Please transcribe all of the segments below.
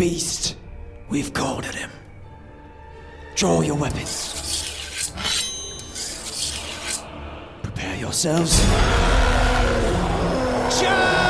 beast, we've called at him. Draw your weapons. Prepare yourselves. Charge!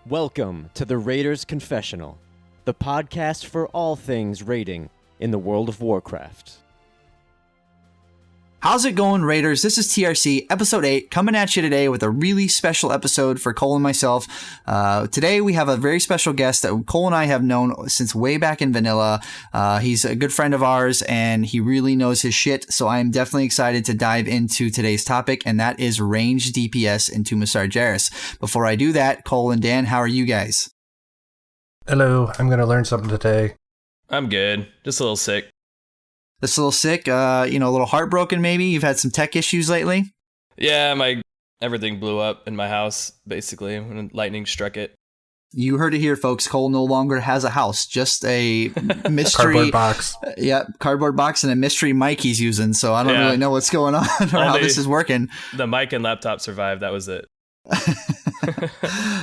Welcome to the Raiders Confessional, the podcast for all things raiding in the World of Warcraft. How's it going, Raiders? This is TRC, Episode 8, coming at you today with a really special episode for Cole and myself. Today, we have a very special guest that Cole and I have known since way back in Vanilla. He's a good friend of ours, and he really knows his shit, so I am definitely excited to dive into today's topic, and that is ranged DPS in Tomb of Sargeras. Before I do that, Cole and Dan, how are you guys? Hello, I'm going to learn something today. I'm good. Just a little sick. Just a little sick, a little heartbroken maybe? You've had some tech issues lately? Yeah, everything blew up in my house, basically, when lightning struck it. You heard it here, folks. Cole no longer has a house, just a mystery cardboard box. Cardboard box and a mystery mic he's using. So I don't really know what's going on or how this is working. The mic and laptop survived. That was it.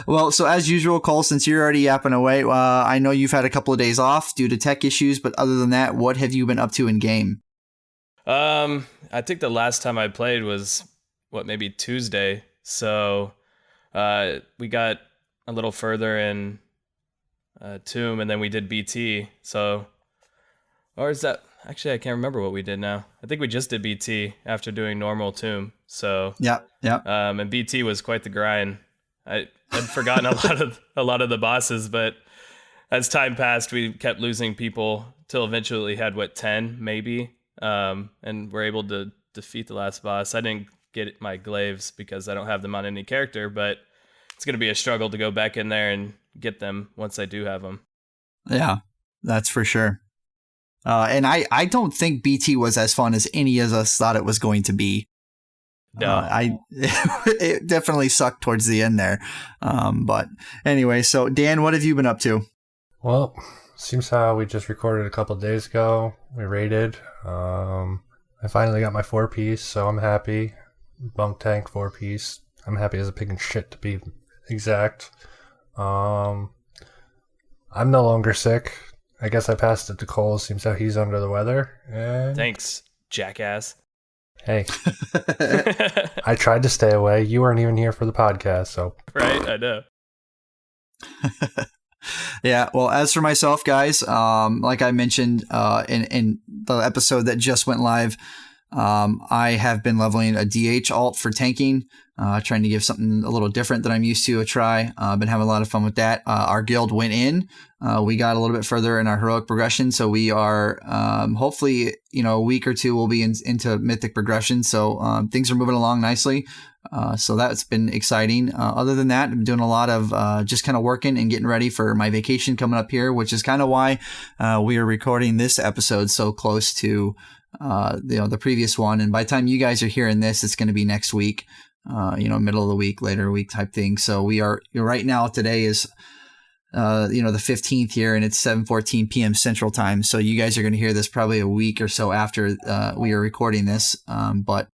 Well, so as usual, Cole, since you're already yapping away, I know you've had a couple of days off due to tech issues, but other than that, what have you been up to in game? I think the last time I played was maybe Tuesday. So we got a little further in Tomb, and then we did BT. So, or is that actually? I can't remember what we did now. I think we just did BT after doing normal Tomb. So yeah. And BT was quite the grind. I had forgotten a lot of the bosses, but as time passed, we kept losing people till eventually had 10 maybe, and we're able to defeat the last boss. I didn't get my glaives because I don't have them on any character, but it's going to be a struggle to go back in there and get them once I do have them. Yeah, that's for sure. And I don't think BT was as fun as any of us thought it was going to be. No, it definitely sucked towards the end there. But anyway, so Dan, what have you been up to? Well, seems how we just recorded a couple of days ago. We raided. I finally got my 4-piece, so I'm happy. Bunk tank 4-piece. I'm happy as a pig in shit, to be exact. I'm no longer sick. I guess I passed it to Cole. Seems how he's under the weather. And thanks, jackass. Hey, I tried to stay away. You weren't even here for the podcast, so. Right, I know. Yeah, well, as for myself, guys, like I mentioned in the episode that just went live, I have been leveling a DH alt for tanking, trying to give something a little different than I'm used to a try. I've been having a lot of fun with that. Our guild went in. We got a little bit further in our heroic progression, so we are hopefully, a week or two we'll be into mythic progression. So things are moving along nicely. So that's been exciting. Other than that, I'm doing a lot of just kind of working and getting ready for my vacation coming up here, which is kind of why we are recording this episode so close to the previous one. And by the time you guys are hearing this, it's going to be next week, middle of the week, later week type thing. So we are right now. Today is the 15th here, and it's 7:14 p.m. Central Time. So you guys are going to hear this probably a week or so after we are recording this. But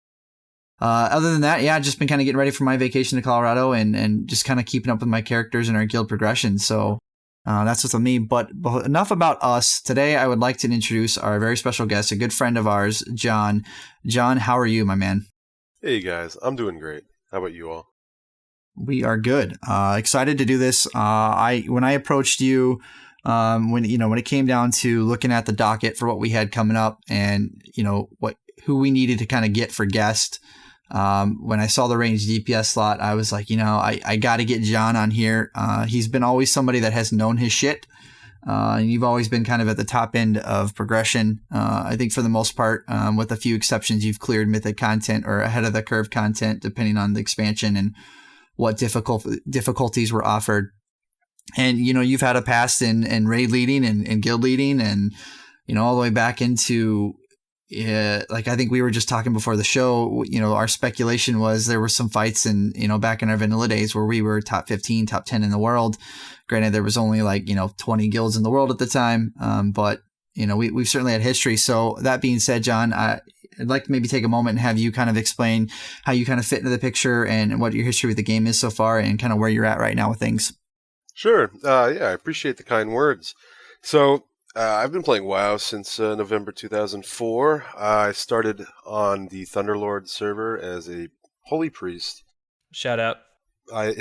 other than that, I've just been kind of getting ready for my vacation to Colorado and just kind of keeping up with my characters and our guild progression. So that's what's with me. But enough about us. Today, I would like to introduce our very special guest, a good friend of ours, John. John, how are you, my man? Hey, guys. I'm doing great. How about you all? We are good. Excited to do this. When I approached you, when it came down to looking at the docket for what we had coming up and, who we needed to kind of get for guest, when I saw the ranged DPS slot, I was like, I got to get John on here. He's been always somebody that has known his shit. And you've always been kind of at the top end of progression. I think for the most part, with a few exceptions, you've cleared Mythic content or ahead of the curve content, depending on the expansion and what difficulties were offered. And, you've had a past in raid leading and guild leading and, all the way back into, like, I think we were just talking before the show, our speculation was there were some fights in, back in our vanilla days where we were top 15, top 10 in the world. Granted, there was only 20 guilds in the world at the time. But, we've certainly had history. So that being said, John, I'd like to maybe take a moment and have you kind of explain how you kind of fit into the picture and what your history with the game is so far and kind of where you're at right now with things. Sure. I appreciate the kind words. So I've been playing WoW since November 2004. I started on the Thunderlord server as a holy priest. Shout out. I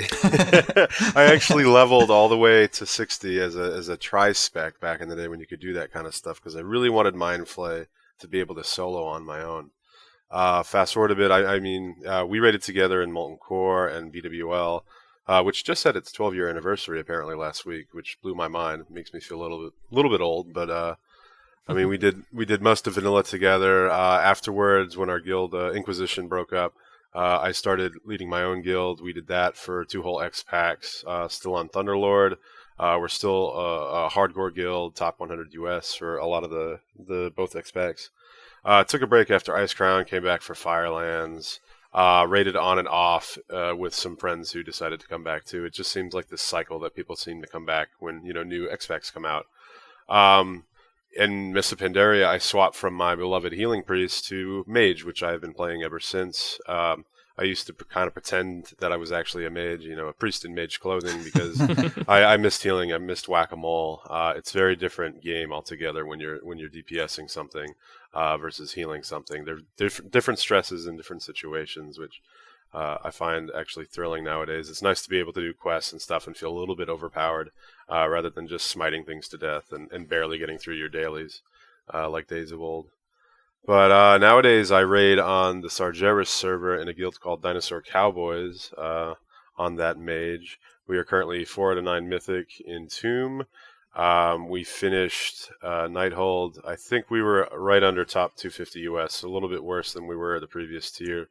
I actually leveled all the way to 60 as a tri-spec back in the day when you could do that kind of stuff because I really wanted Mindflay to be able to solo on my own. Fast forward a bit, we raided together in Molten Core and BWL, which just had its 12-year anniversary apparently last week, which blew my mind. It makes me feel a little bit old, but we did most of vanilla together. Afterwards, when our guild Inquisition broke up, I started leading my own guild. We did that for 2 whole X packs. Still on Thunderlord. We're still a hardcore guild, top 100 US for a lot of the both X packs. Took a break after Ice Crown, came back for Firelands. Rated on and off with some friends who decided to come back too. It just seems like this cycle that people seem to come back when new X packs come out. In Mists of Pandaria, I swapped from my beloved Healing Priest to Mage, which I've been playing ever since. I used to kind of pretend that I was actually a mage, a priest in mage clothing, because I missed healing, I missed whack-a-mole. It's a very different game altogether when you're DPSing something versus healing something. There's different stresses in different situations, which I find actually thrilling nowadays. It's nice to be able to do quests and stuff and feel a little bit overpowered rather than just smiting things to death and barely getting through your dailies like days of old. But nowadays I raid on the Sargeras server in a guild called Dinosaur Cowboys on that mage. We are currently 4/9 Mythic in Tomb. We finished Nighthold. I think we were right under top 250 US, a little bit worse than we were the previous tier.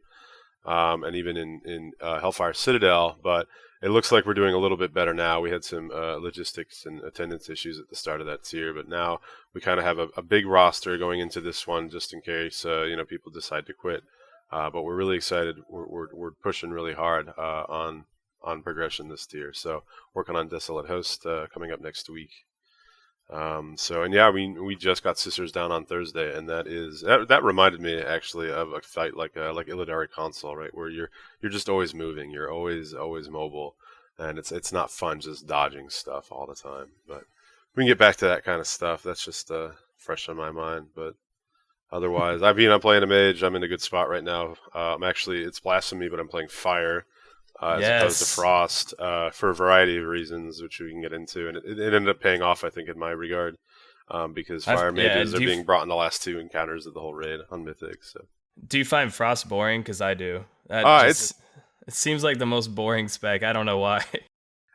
And even in Hellfire Citadel, but it looks like we're doing a little bit better now. We had some logistics and attendance issues at the start of that tier, but now we kind of have a big roster going into this one just in case people decide to quit. But we're really excited. We're pushing really hard on progression this tier. So working on Desolate Host coming up next week. We just got Sisters down on Thursday, and that reminded me actually of a fight like Illidari Console, right, where you're just always moving, you're always mobile, and it's not fun just dodging stuff all the time. But we can get back to that kind of stuff. That's just fresh on my mind. But otherwise, I'm playing a mage. I'm in a good spot right now. It's blasphemy, but I'm playing fire. As opposed to Frost, for a variety of reasons, which we can get into. And it ended up paying off, I think, in my regard, because Fire Mages are being brought in the last 2 encounters of the whole raid on Mythic. So, do you find Frost boring? Because I do. It seems like the most boring spec. I don't know why.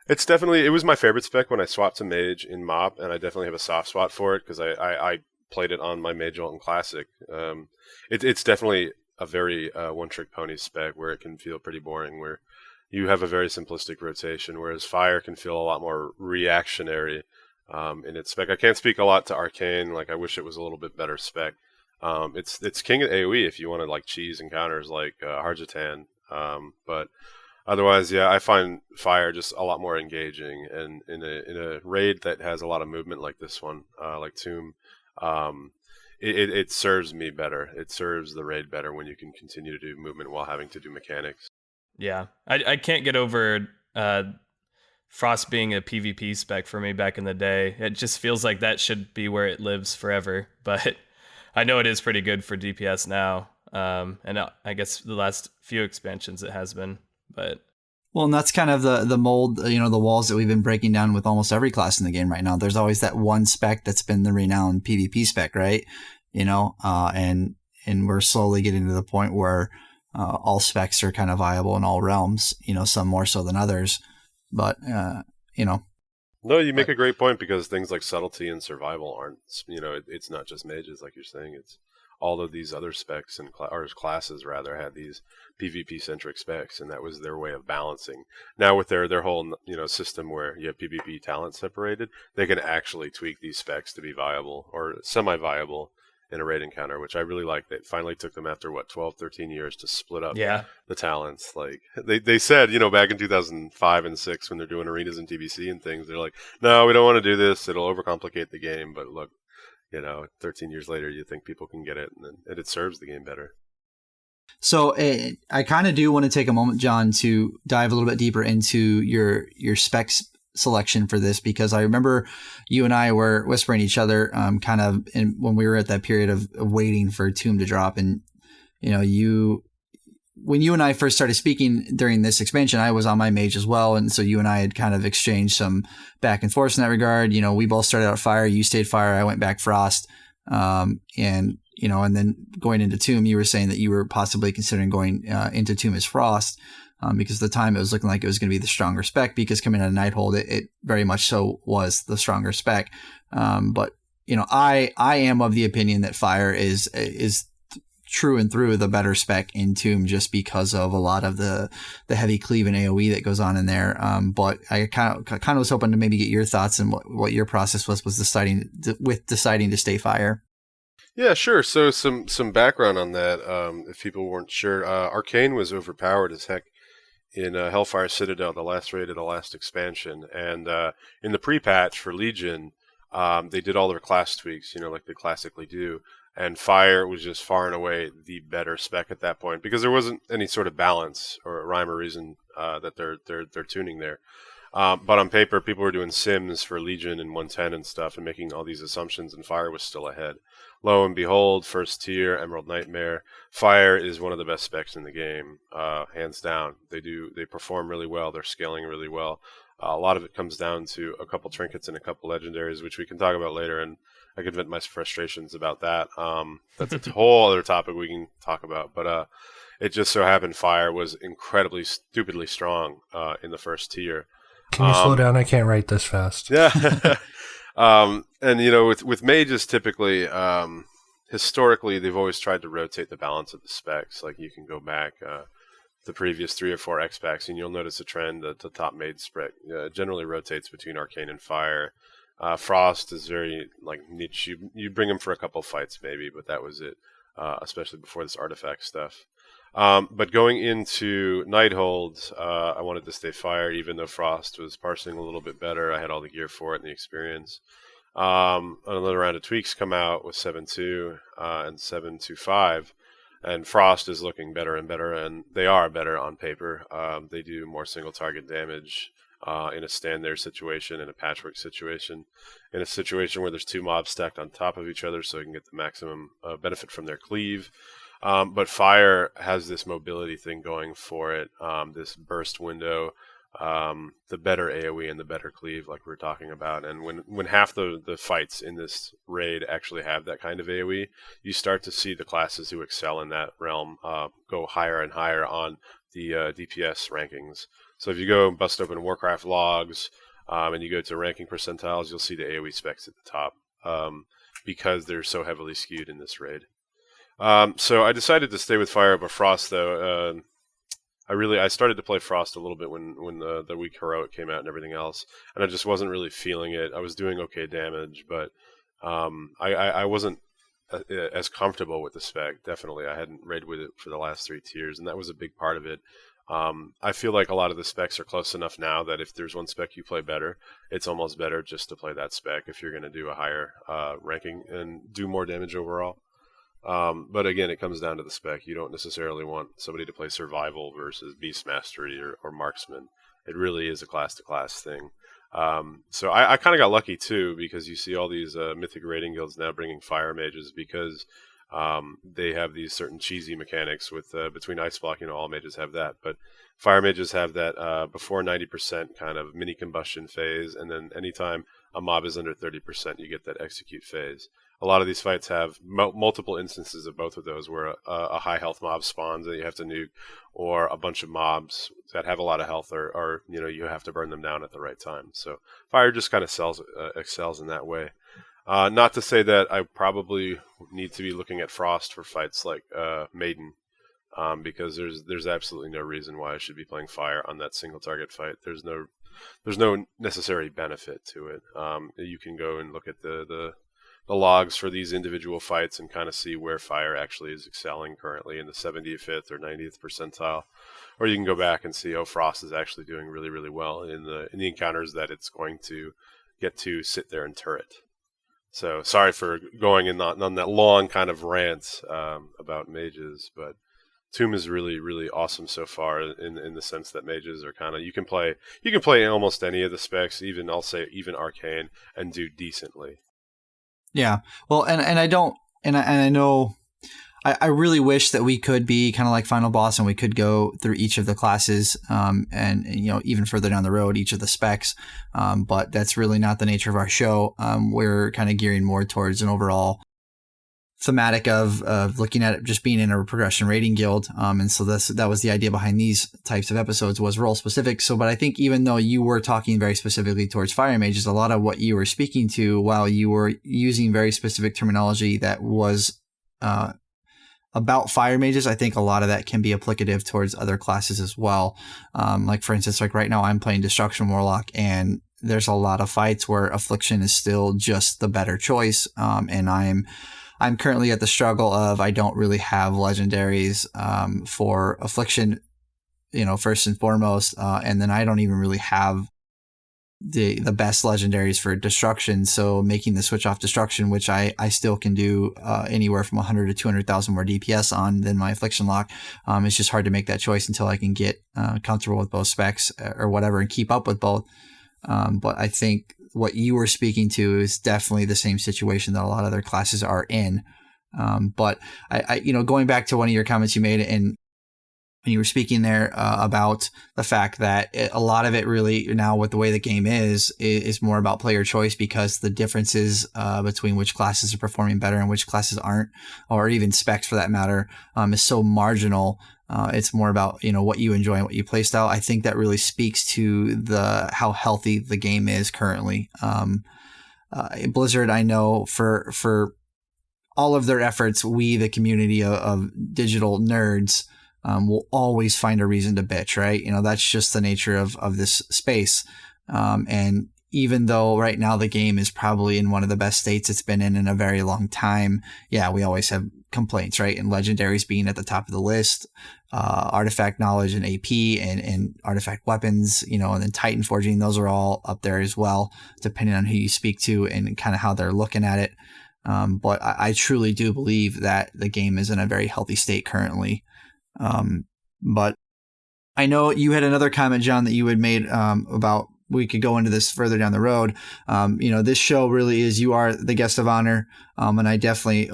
It was my favorite spec when I swapped to Mage in MoP, and I definitely have a soft spot for it, because I played it on my Mage ult in Classic. It's definitely a very one-trick pony spec where it can feel pretty boring, where you have a very simplistic rotation, whereas Fire can feel a lot more reactionary in its spec. I can't speak a lot to Arcane. I wish it was a little bit better spec. It's king at AoE if you want to cheese encounters like Harjatan. But otherwise, I find Fire just a lot more engaging. And in a raid that has a lot of movement like this one, like Tomb, it serves me better. It serves the raid better when you can continue to do movement while having to do mechanics. Yeah, I can't get over Frost being a PvP spec for me back in the day. It just feels like that should be where it lives forever. But I know it is pretty good for DPS now. And I guess the last few expansions it has been. But well, and that's kind of the mold, the walls that we've been breaking down with almost every class in the game right now. There's always that one spec that's been the renowned PvP spec, right? And we're slowly getting to the point where all specs are kind of viable in all realms, some more so than others. But, No, you make a great point because things like subtlety and survival aren't, it's not just mages like you're saying. It's all of these other specs and or classes rather had these PvP centric specs, and that was their way of balancing. Now with their whole system where you have PvP talent separated, they can actually tweak these specs to be viable or semi-viable in a raid encounter, which I really like. They finally took them after 12, 13 years to split up the talents. Like they said, back in 2005 and 6 when they're doing arenas and TBC and things, they're like, no, we don't want to do this. It'll overcomplicate the game. But look, 13 years later, you think people can get it, and it serves the game better. So I kind of do want to take a moment, John, to dive a little bit deeper into your specs selection for this, because I remember you and I were whispering each other kind of when we were at that period of waiting for Tomb to drop. And, when you and I first started speaking during this expansion, I was on my mage as well. And so you and I had kind of exchanged some back and forth in that regard. We both started out fire. You stayed fire. I went back frost. And then going into Tomb, you were saying that you were possibly considering going into Tomb as frost because at the time it was looking like it was going to be the stronger spec, because coming out of Nighthold, it very much so was the stronger spec. But I am of the opinion that fire is true and through the better spec in Tomb, just because of a lot of the heavy cleave and AoE that goes on in there. But I kind of was hoping to maybe get your thoughts and what your process was deciding to stay fire. Yeah, sure. So some background on that, if people weren't sure. Arcane was overpowered as heck in Hellfire Citadel, the last raid of the last expansion. And in the pre-patch for Legion, they did all their class tweaks, like they classically do. And Fire was just far and away the better spec at that point, because there wasn't any sort of balance or rhyme or reason that they're tuning there. But on paper, people were doing sims for Legion and 110 and stuff and making all these assumptions, and Fire was still ahead. Lo and behold, first tier, Emerald Nightmare. Fire is one of the best specs in the game, hands down. They perform really well. They're scaling really well. A lot of it comes down to a couple trinkets and a couple legendaries, which we can talk about later, and I could vent my frustrations about that. That's a whole other topic we can talk about. But it just so happened Fire was incredibly, stupidly strong in the first tier. Can you slow down? I can't write this fast. Yeah. And, with mages, typically, historically, they've always tried to rotate the balance of the specs. Like, you can go back the previous 3 or 4 X packs, and you'll notice a trend that the top mage spec generally rotates between Arcane and Fire. Frost is very niche. You bring him for a couple fights maybe, but that was it, especially before this artifact stuff. But going into Nighthold, I wanted to stay Fire, even though Frost was parsing a little bit better. I had all the gear for it and the experience. Another round of tweaks come out with 7.2 and 7.25, and Frost is looking better and better, and they are better on paper. They do more single target damage in a stand there situation, in a patchwork situation, in a situation where there's 2 mobs stacked on top of each other, so you can get the maximum benefit from their cleave. But Fire has this mobility thing going for it, this burst window, the better AoE and the better cleave, like we were talking about. And when half the fights in this raid actually have that kind of AoE, you start to see the classes who excel in that realm go higher and higher on the DPS rankings. So if you go and bust open Warcraft logs and you go to ranking percentiles, you'll see the AoE specs at the top because they're so heavily skewed in this raid. So I decided to stay with Fire over Frost, though. I started to play Frost a little bit when the weak heroic came out and everything else, and I just wasn't really feeling it. I was doing okay damage, but I wasn't as comfortable with the spec. Definitely, I hadn't raided with it for the last 3 tiers, and that was a big part of it. I feel like a lot of the specs are close enough now that if there's one spec you play better, it's almost better just to play that spec if you're going to do a higher ranking and do more damage overall. But again, it comes down to the spec. You don't necessarily want somebody to play Survival versus Beast Mastery or Marksman. It really is a class-to-class thing. So I kind of got lucky, too, because you see all these Mythic raiding guilds now bringing Fire Mages because they have these certain cheesy mechanics with between Ice Block, all mages have that. But Fire Mages have that before 90% kind of mini combustion phase, and then anytime a mob is under 30%, you get that execute phase. a lot of these fights have multiple instances of both of those, where a high health mob spawns that you have to nuke, or a bunch of mobs that have a lot of health are you have to burn them down at the right time. So fire just kind of excels in that way. Not to say that I probably need to be looking at frost for fights like Maiden, because there's absolutely no reason why I should be playing fire on that single target fight. There's no necessary benefit to it. You can go and look at the logs for these individual fights and kind of see where fire actually is excelling currently in the 75th or 90th percentile, or you can go back and see, frost is actually doing really, really well in the encounters that it's going to get to sit there and turret. So sorry for going on that long kind of rant about mages, but Tomb is really, really awesome so far in the sense that mages are kind of, you can play almost any of the specs, even Arcane, and do decently. Yeah. Well, and I know I really wish that we could be kind of like Final Boss and we could go through each of the classes, and even further down the road, each of the specs. But that's really not the nature of our show. We're kind of gearing more towards an overall thematic of looking at it just being in a progression rating guild. And so that was the idea behind these types of episodes, was role specific. So, but I think even though you were talking very specifically towards fire mages, a lot of what you were speaking to, while you were using very specific terminology that was, about fire mages, I think a lot of that can be applicative towards other classes as well. Like for instance, like right now I'm playing Destruction Warlock, and there's a lot of fights where Affliction is still just the better choice. And I'm currently at the struggle of, I don't really have legendaries for Affliction, first and foremost, and then I don't even really have the best legendaries for Destruction. So making the switch off Destruction, which I still can do anywhere from 100 to 200,000 more DPS on than my Affliction lock, it's just hard to make that choice until I can get comfortable with both specs or whatever and keep up with both. But I think what you were speaking to is definitely the same situation that a lot of other classes are in. But I going back to one of your comments you made, and when you were speaking there about the fact that a lot of it really now with the way the game is more about player choice, because the differences between which classes are performing better and which classes aren't, or even specs for that matter, is so marginal. It's more about, what you enjoy and what you play style. I think that really speaks to how healthy the game is currently. Blizzard, I know for all of their efforts, we, the community of digital nerds, will always find a reason to bitch, right? That's just the nature of this space. And even though right now the game is probably in one of the best states it's been in a very long time, yeah, we always have complaints, right? And legendaries being at the top of the list, artifact knowledge and AP and artifact weapons, and then Titan forging, those are all up there as well, depending on who you speak to and kind of how they're looking at it. But I truly do believe that the game is in a very healthy state currently. But I know you had another comment, John, that you had made about, we could go into this further down the road. This show really is, you are the guest of honor, and I definitely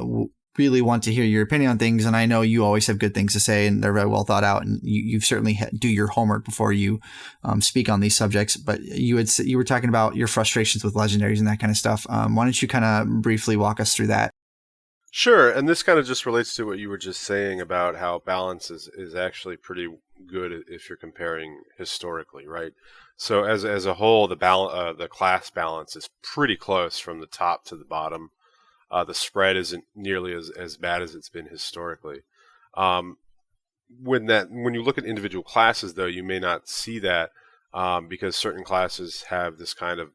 really want to hear your opinion on things. And I know you always have good things to say, and they're very well thought out, and you certainly do your homework before you speak on these subjects. But you were talking about your frustrations with legendaries and that kind of stuff. Why don't you kind of briefly walk us through that? Sure, and this kind of just relates to what you were just saying about how balance is actually pretty good if you're comparing historically, right? So as a whole, the class balance is pretty close from the top to the bottom. The spread isn't nearly as bad as it's been historically. When you look at individual classes, though, you may not see that because certain classes have this kind of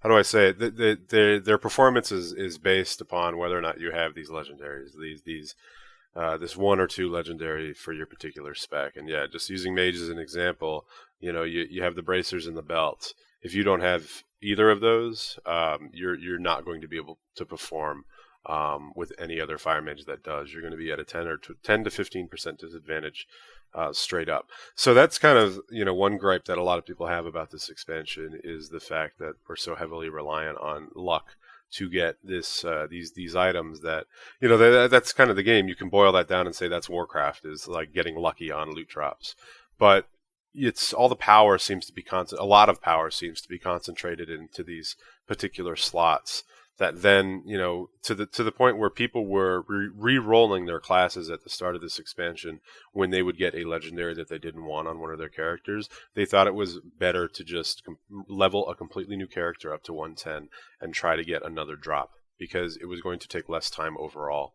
how do I say it? Their performance is based upon whether or not you have these legendaries, this one or two legendary for your particular spec. And yeah, just using mage as an example, you have the bracers and the belts. If you don't have either of those, you're not going to be able to perform with any other fire mage that does. You're going to be at a 10 to 15% disadvantage straight up. So that's kind of one gripe that a lot of people have about this expansion is the fact that we're so heavily reliant on luck to get these items that that's kind of the game. You can boil that down and say that's Warcraft, is like getting lucky on loot drops, but it's all the power seems to be a lot of power seems to be concentrated into these particular slots. that then, to the point where people were re-rolling their classes at the start of this expansion when they would get a legendary that they didn't want on one of their characters. They thought it was better to just level a completely new character up to 110 and try to get another drop, because it was going to take less time overall.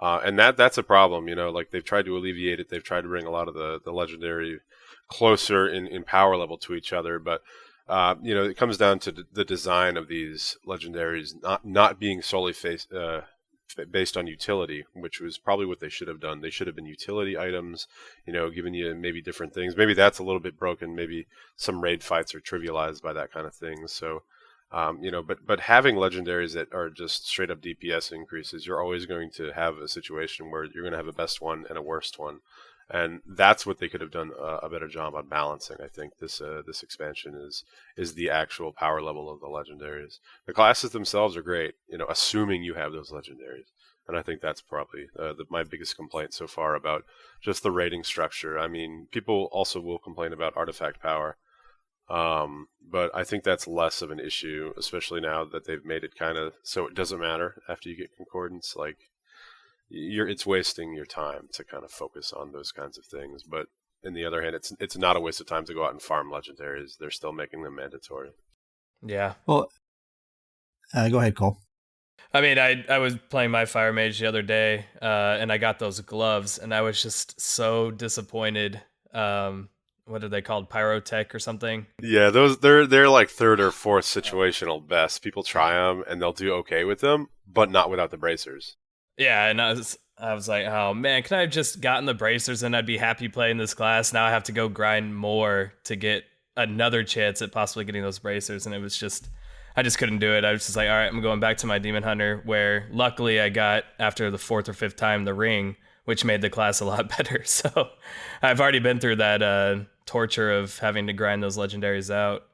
And that's a problem, like they've tried to alleviate it. They've tried to bring a lot of the legendary closer in power level to each other, but it comes down to the design of these legendaries not being solely based on utility, which was probably what they should have done. They should have been utility items, giving you maybe different things. Maybe that's a little bit broken. Maybe some raid fights are trivialized by that kind of thing. So, but having legendaries that are just straight up DPS increases, you're always going to have a situation where you're going to have a best one and a worst one. And that's what they could have done a better job on balancing. I think this expansion is the actual power level of the legendaries. The classes themselves are great, assuming you have those legendaries. And I think that's probably my biggest complaint so far about just the rating structure. I mean, people also will complain about artifact power, but I think that's less of an issue, especially now that they've made it kind of so it doesn't matter after you get concordance. Like, it's wasting your time to kind of focus on those kinds of things. But on the other hand, it's not a waste of time to go out and farm legendaries. They're still making them mandatory. Yeah. Well, go ahead, Cole. I mean, I was playing my fire mage the other day, and I got those gloves, and I was just so disappointed. What are they called? Pyrotech or something? Yeah, they're like third or fourth situational best. People try them and they'll do okay with them, but not without the bracers. Yeah, and I was like, oh man, can I have just gotten the bracers and I'd be happy playing this class? Now I have to go grind more to get another chance at possibly getting those bracers, and I just couldn't do it. I was just like, all right, I'm going back to my Demon Hunter, where luckily I got, after the fourth or fifth time, the ring, which made the class a lot better. So I've already been through that torture of having to grind those legendaries out.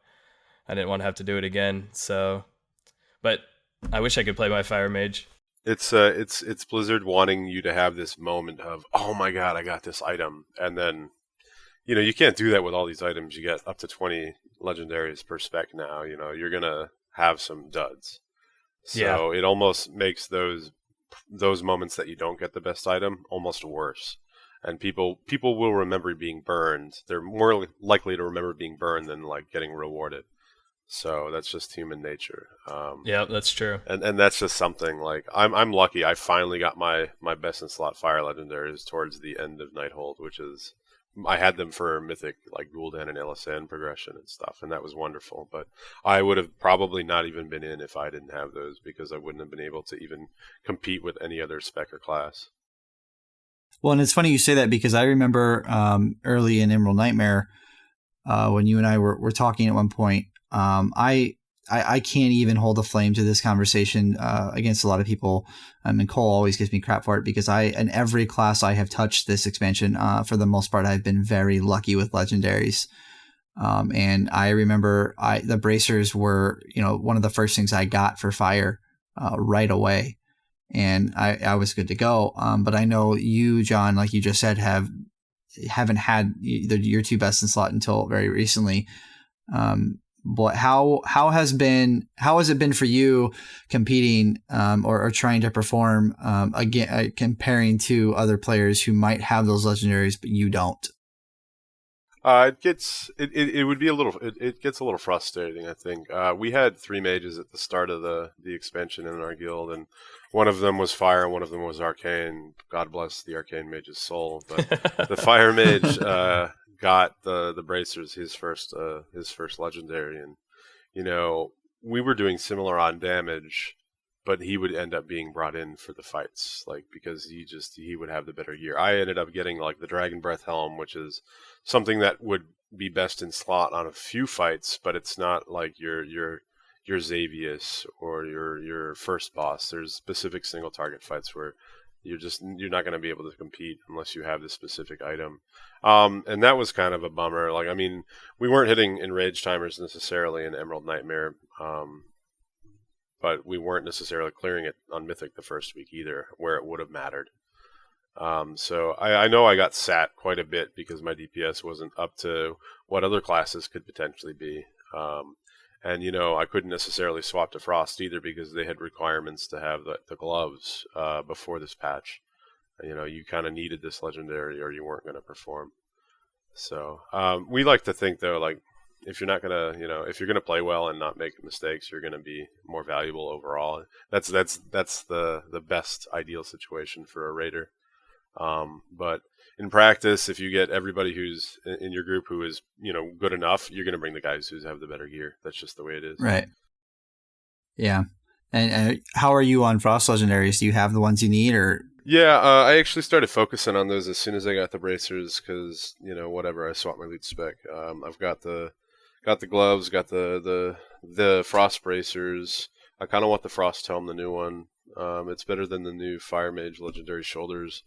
I didn't want to have to do it again. So, but I wish I could play my fire mage. It's Blizzard wanting you to have this moment of, oh my god, I got this item, and then you can't do that with all these items. You get up to 20 legendaries per spec now. You're gonna have some duds. So It almost makes those moments that you don't get the best item almost worse. And people will remember being burned. They're more likely to remember being burned than like getting rewarded. So that's just human nature. Yeah, that's true. And that's just something like I'm lucky. I finally got my best in slot fire legendaries towards the end of Nighthold, which is I had them for Mythic, like Gul'dan and LSN progression and stuff, and that was wonderful. But I would have probably not even been in if I didn't have those, because I wouldn't have been able to even compete with any other spec or class. Well, and it's funny you say that, because I remember early in Emerald Nightmare, when you and I were talking at one point, I can't even hold a flame to this conversation against a lot of people. And Cole always gives me crap for it, because in every class I have touched this expansion, for the most part, I've been very lucky with legendaries. And I remember the bracers were, one of the first things I got for fire right away. And I was good to go. But I know you, John, like you just said, haven't had your two best in slot until very recently. But how has it been for you competing or trying to perform again, comparing to other players who might have those legendaries but you don't? It gets a little frustrating. I think we had 3 mages at the start of the expansion in our guild, and one of them was fire and one of them was arcane. God bless the arcane mage's soul, but the fire mage got the bracers, his first legendary, and we were doing similar on damage, but he would end up being brought in for the fights, like, because he would have the better gear. I ended up getting like the Dragon Breath helm, which is something that would be best in slot on a few fights, but it's not like your Xavius or your first boss. There's specific single target fights where you're not going to be able to compete unless you have this specific item. And that was kind of a bummer. Like, I mean, we weren't hitting enrage timers necessarily in Emerald Nightmare, but we weren't necessarily clearing it on Mythic the first week either, where it would have mattered. So I know I got sat quite a bit because my DPS wasn't up to what other classes could potentially be. And, you know, I couldn't necessarily swap to Frost either because they had requirements to have the gloves before this patch. You know, you kind of needed this legendary or you weren't going to perform. So we like to think, though, like, if you're not going to, you know, if you're going to play well and not make mistakes, you're going to be more valuable overall. That's the best ideal situation for a raider. But in practice, if you get everybody who's in your group who is, you know, good enough, you're going to bring the guys who have the better gear. That's just the way it is. Right. Yeah. And how are you on Frost Legendaries? Do you have the ones you need, or? Yeah, I actually started focusing on those as soon as I got the bracers because, you know, whatever, I swapped my lead spec. I've got the gloves, got the Frost bracers. I kind of want the Frost helm, the new one. It's better than the new Fire Mage Legendary Shoulders.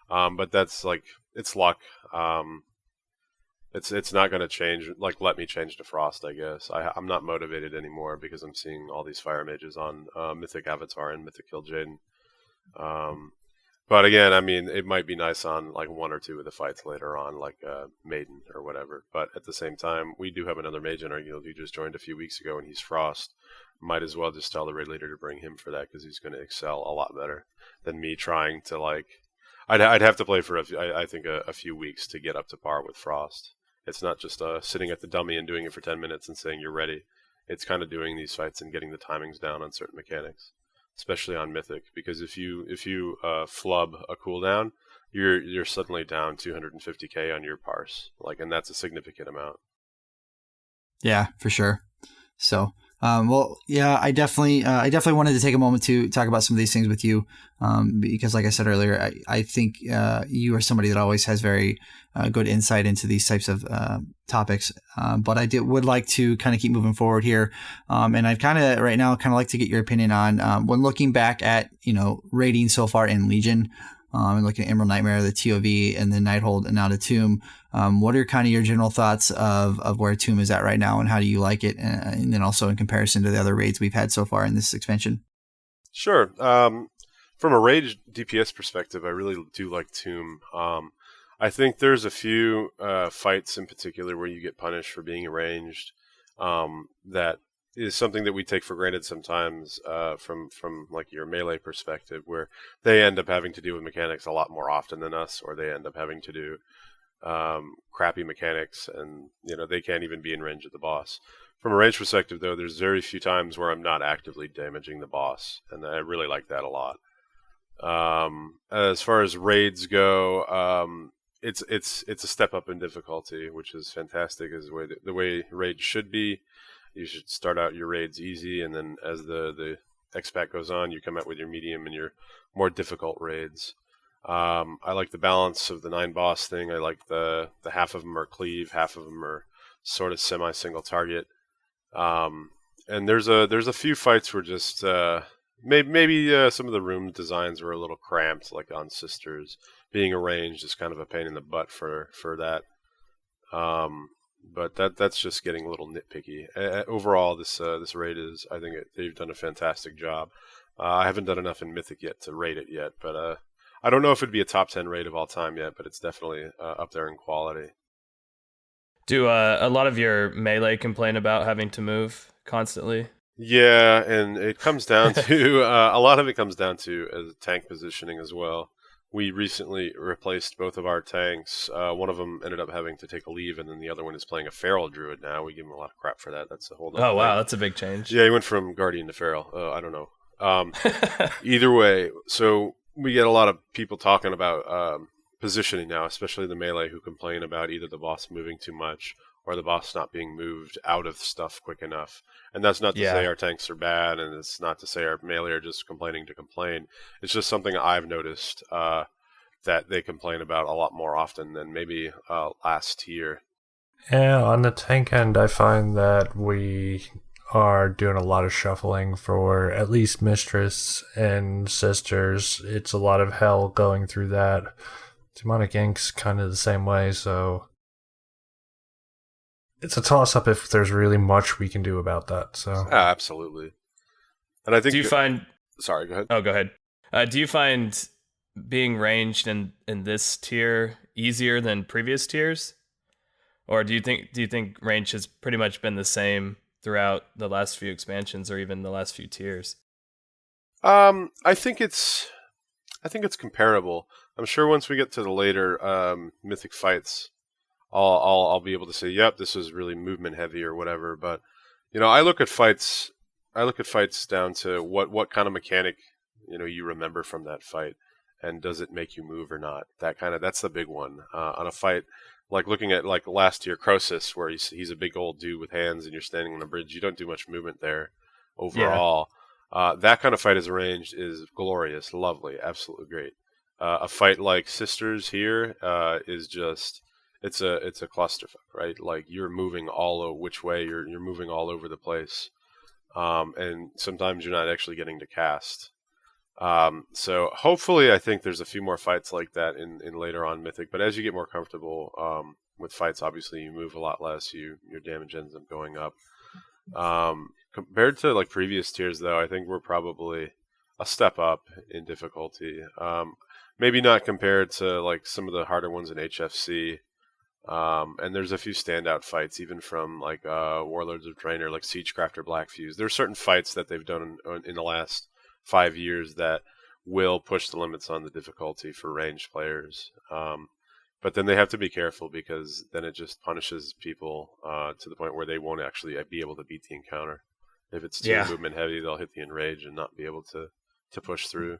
But that's like, it's luck. It's not going to change, like, let me change to Frost, I guess. I'm not motivated anymore because I'm seeing all these Fire Mages on Mythic Avatar and Mythic Kil'jaeden. But again, I mean, it might be nice on like one or two of the fights later on, like Maiden or whatever. But at the same time, we do have another mage in our guild who just joined a few weeks ago, and he's Frost. Might as well just tell the raid leader to bring him for that because he's going to excel a lot better than me trying to, like... I'd have to play for, I think, a few weeks to get up to par with Frost. It's not just sitting at the dummy and doing it for 10 minutes and saying you're ready. It's kind of doing these fights and getting the timings down on certain mechanics, especially on Mythic, because if you flub a cooldown, you're suddenly down 250k on your parse, like, and that's a significant amount. Yeah, for sure. So, well, yeah, I definitely wanted to take a moment to talk about some of these things with you, because, like I said earlier, I think you are somebody that always has very good insight into these types of topics. But I would like to kind of keep moving forward here, and I'd kind of right now like to get your opinion on when looking back at, you know, raiding so far in Legion. And looking at Emerald Nightmare, the TOV, and then Nighthold, and now the Tomb. What are kind of your general thoughts of where Tomb is at right now, and how do you like it? And then also in comparison to the other raids we've had so far in this expansion. Sure. From a raid DPS perspective, I really do like Tomb. I think there's a few fights in particular where you get punished for being arranged. That is something that we take for granted sometimes from like your melee perspective, where they end up having to deal with mechanics a lot more often than us, or they end up having to do crappy mechanics, and, you know, they can't even be in range of the boss. From a range perspective, though, there's very few times where I'm not actively damaging the boss, and I really like that a lot. As far as raids go, it's a step up in difficulty, which is fantastic, is the way raids should be. You should start out your raids easy, and then as the X-Pack goes on, you come out with your medium and your more difficult raids. I like the balance of the 9 boss thing. I like the half of them are cleave, half of them are sort of semi-single target. And there's a few fights where just maybe some of the room designs were a little cramped, like on Sisters. Being arranged is kind of a pain in the butt for that. But that's just getting a little nitpicky. Overall, this raid is, I think they've done a fantastic job. I haven't done enough in Mythic yet to rate it yet, but I don't know if it'd be a top 10 raid of all time yet, but it's definitely up there in quality. Do a lot of your melee complain about having to move constantly? Yeah, and it comes down to a lot of it comes down to tank positioning as well. We recently replaced both of our tanks. One of them ended up having to take a leave, and then the other one is playing a Feral Druid now. We give him a lot of crap for that. That's a whole other wow, thing. that's a big change. Yeah, he went from Guardian to Feral. I don't know. Either way, so we get a lot of people talking about positioning now, especially the melee, who complain about either the boss moving too much or the boss not being moved out of stuff quick enough. And that's not to say our tanks are bad, and it's not to say our melee are just complaining to complain. It's just something I've noticed that they complain about a lot more often than maybe last year. Yeah, on the tank end, I find that we are doing a lot of shuffling for at least Mistress and Sisters. It's a lot of hell going through that. Demonic Ink's kind of the same way, so it's a toss-up if there's really much we can do about that. So absolutely. And I think... Do you find... Sorry, go ahead. Oh, go ahead. Do you find being ranged in this tier easier than previous tiers? Or do you think range has pretty much been the same throughout the last few expansions or even the last few tiers? I think it's comparable. I'm sure once we get to the later Mythic fights, I'll be able to say, yep, this is really movement heavy or whatever. But I look at fights down to what kind of mechanic you remember from that fight, and does it make you move or not? That's the big one on a fight. Like looking at like last year Croesus, where he's a big old dude with hands, and you're standing on a bridge. You don't do much movement there overall. Yeah. That kind of fight as arranged is glorious, lovely, absolutely great. A fight like Sisters here is just it's a clusterfuck, right? Like you're moving which way you're moving all over the place, and sometimes you're not actually getting to cast. So hopefully, I think there's a few more fights like that in later on Mythic. But as you get more comfortable with fights, obviously you move a lot less. Your damage ends up going up. Compared to like previous tiers, though, I think we're probably a step up in difficulty. Maybe not compared to like some of the harder ones in HFC. And there's a few standout fights, even from like Warlords of Draenor, like Siegecraft or Black Fuse. There are certain fights that they've done in the last 5 years that will push the limits on the difficulty for ranged players. But then they have to be careful, because then it just punishes people to the point where they won't actually be able to beat the encounter. If it's too movement heavy, they'll hit the enrage and not be able to push through.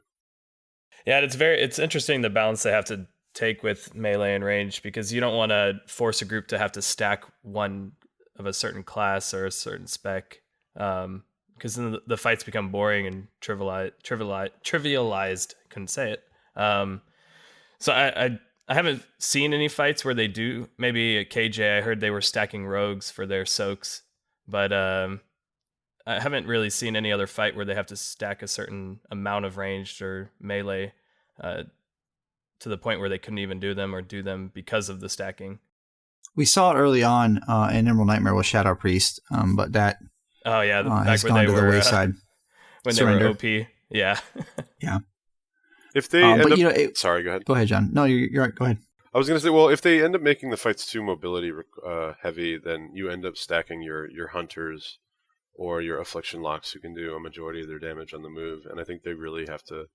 Yeah, it's interesting the balance they have to take with melee and range, because you don't want to force a group to have to stack one of a certain class or a certain spec, because then the fights become boring and trivialized. Couldn't say it. So I haven't seen any fights where they do. Maybe at KJ, I heard they were stacking rogues for their soaks, but I haven't really seen any other fight where they have to stack a certain amount of ranged or melee to the point where they couldn't even do them or do them because of the stacking. We saw it early on in Emerald Nightmare with Shadow Priest, but that back when they were the wayside. When Surrender. they were OP, yeah. Yeah. If they sorry, go ahead. Go ahead, John. No, you're right. Go ahead. I was going to say, well, if they end up making the fights too mobility heavy, then you end up stacking your hunters or your affliction locks, who can do a majority of their damage on the move. And I think they really have to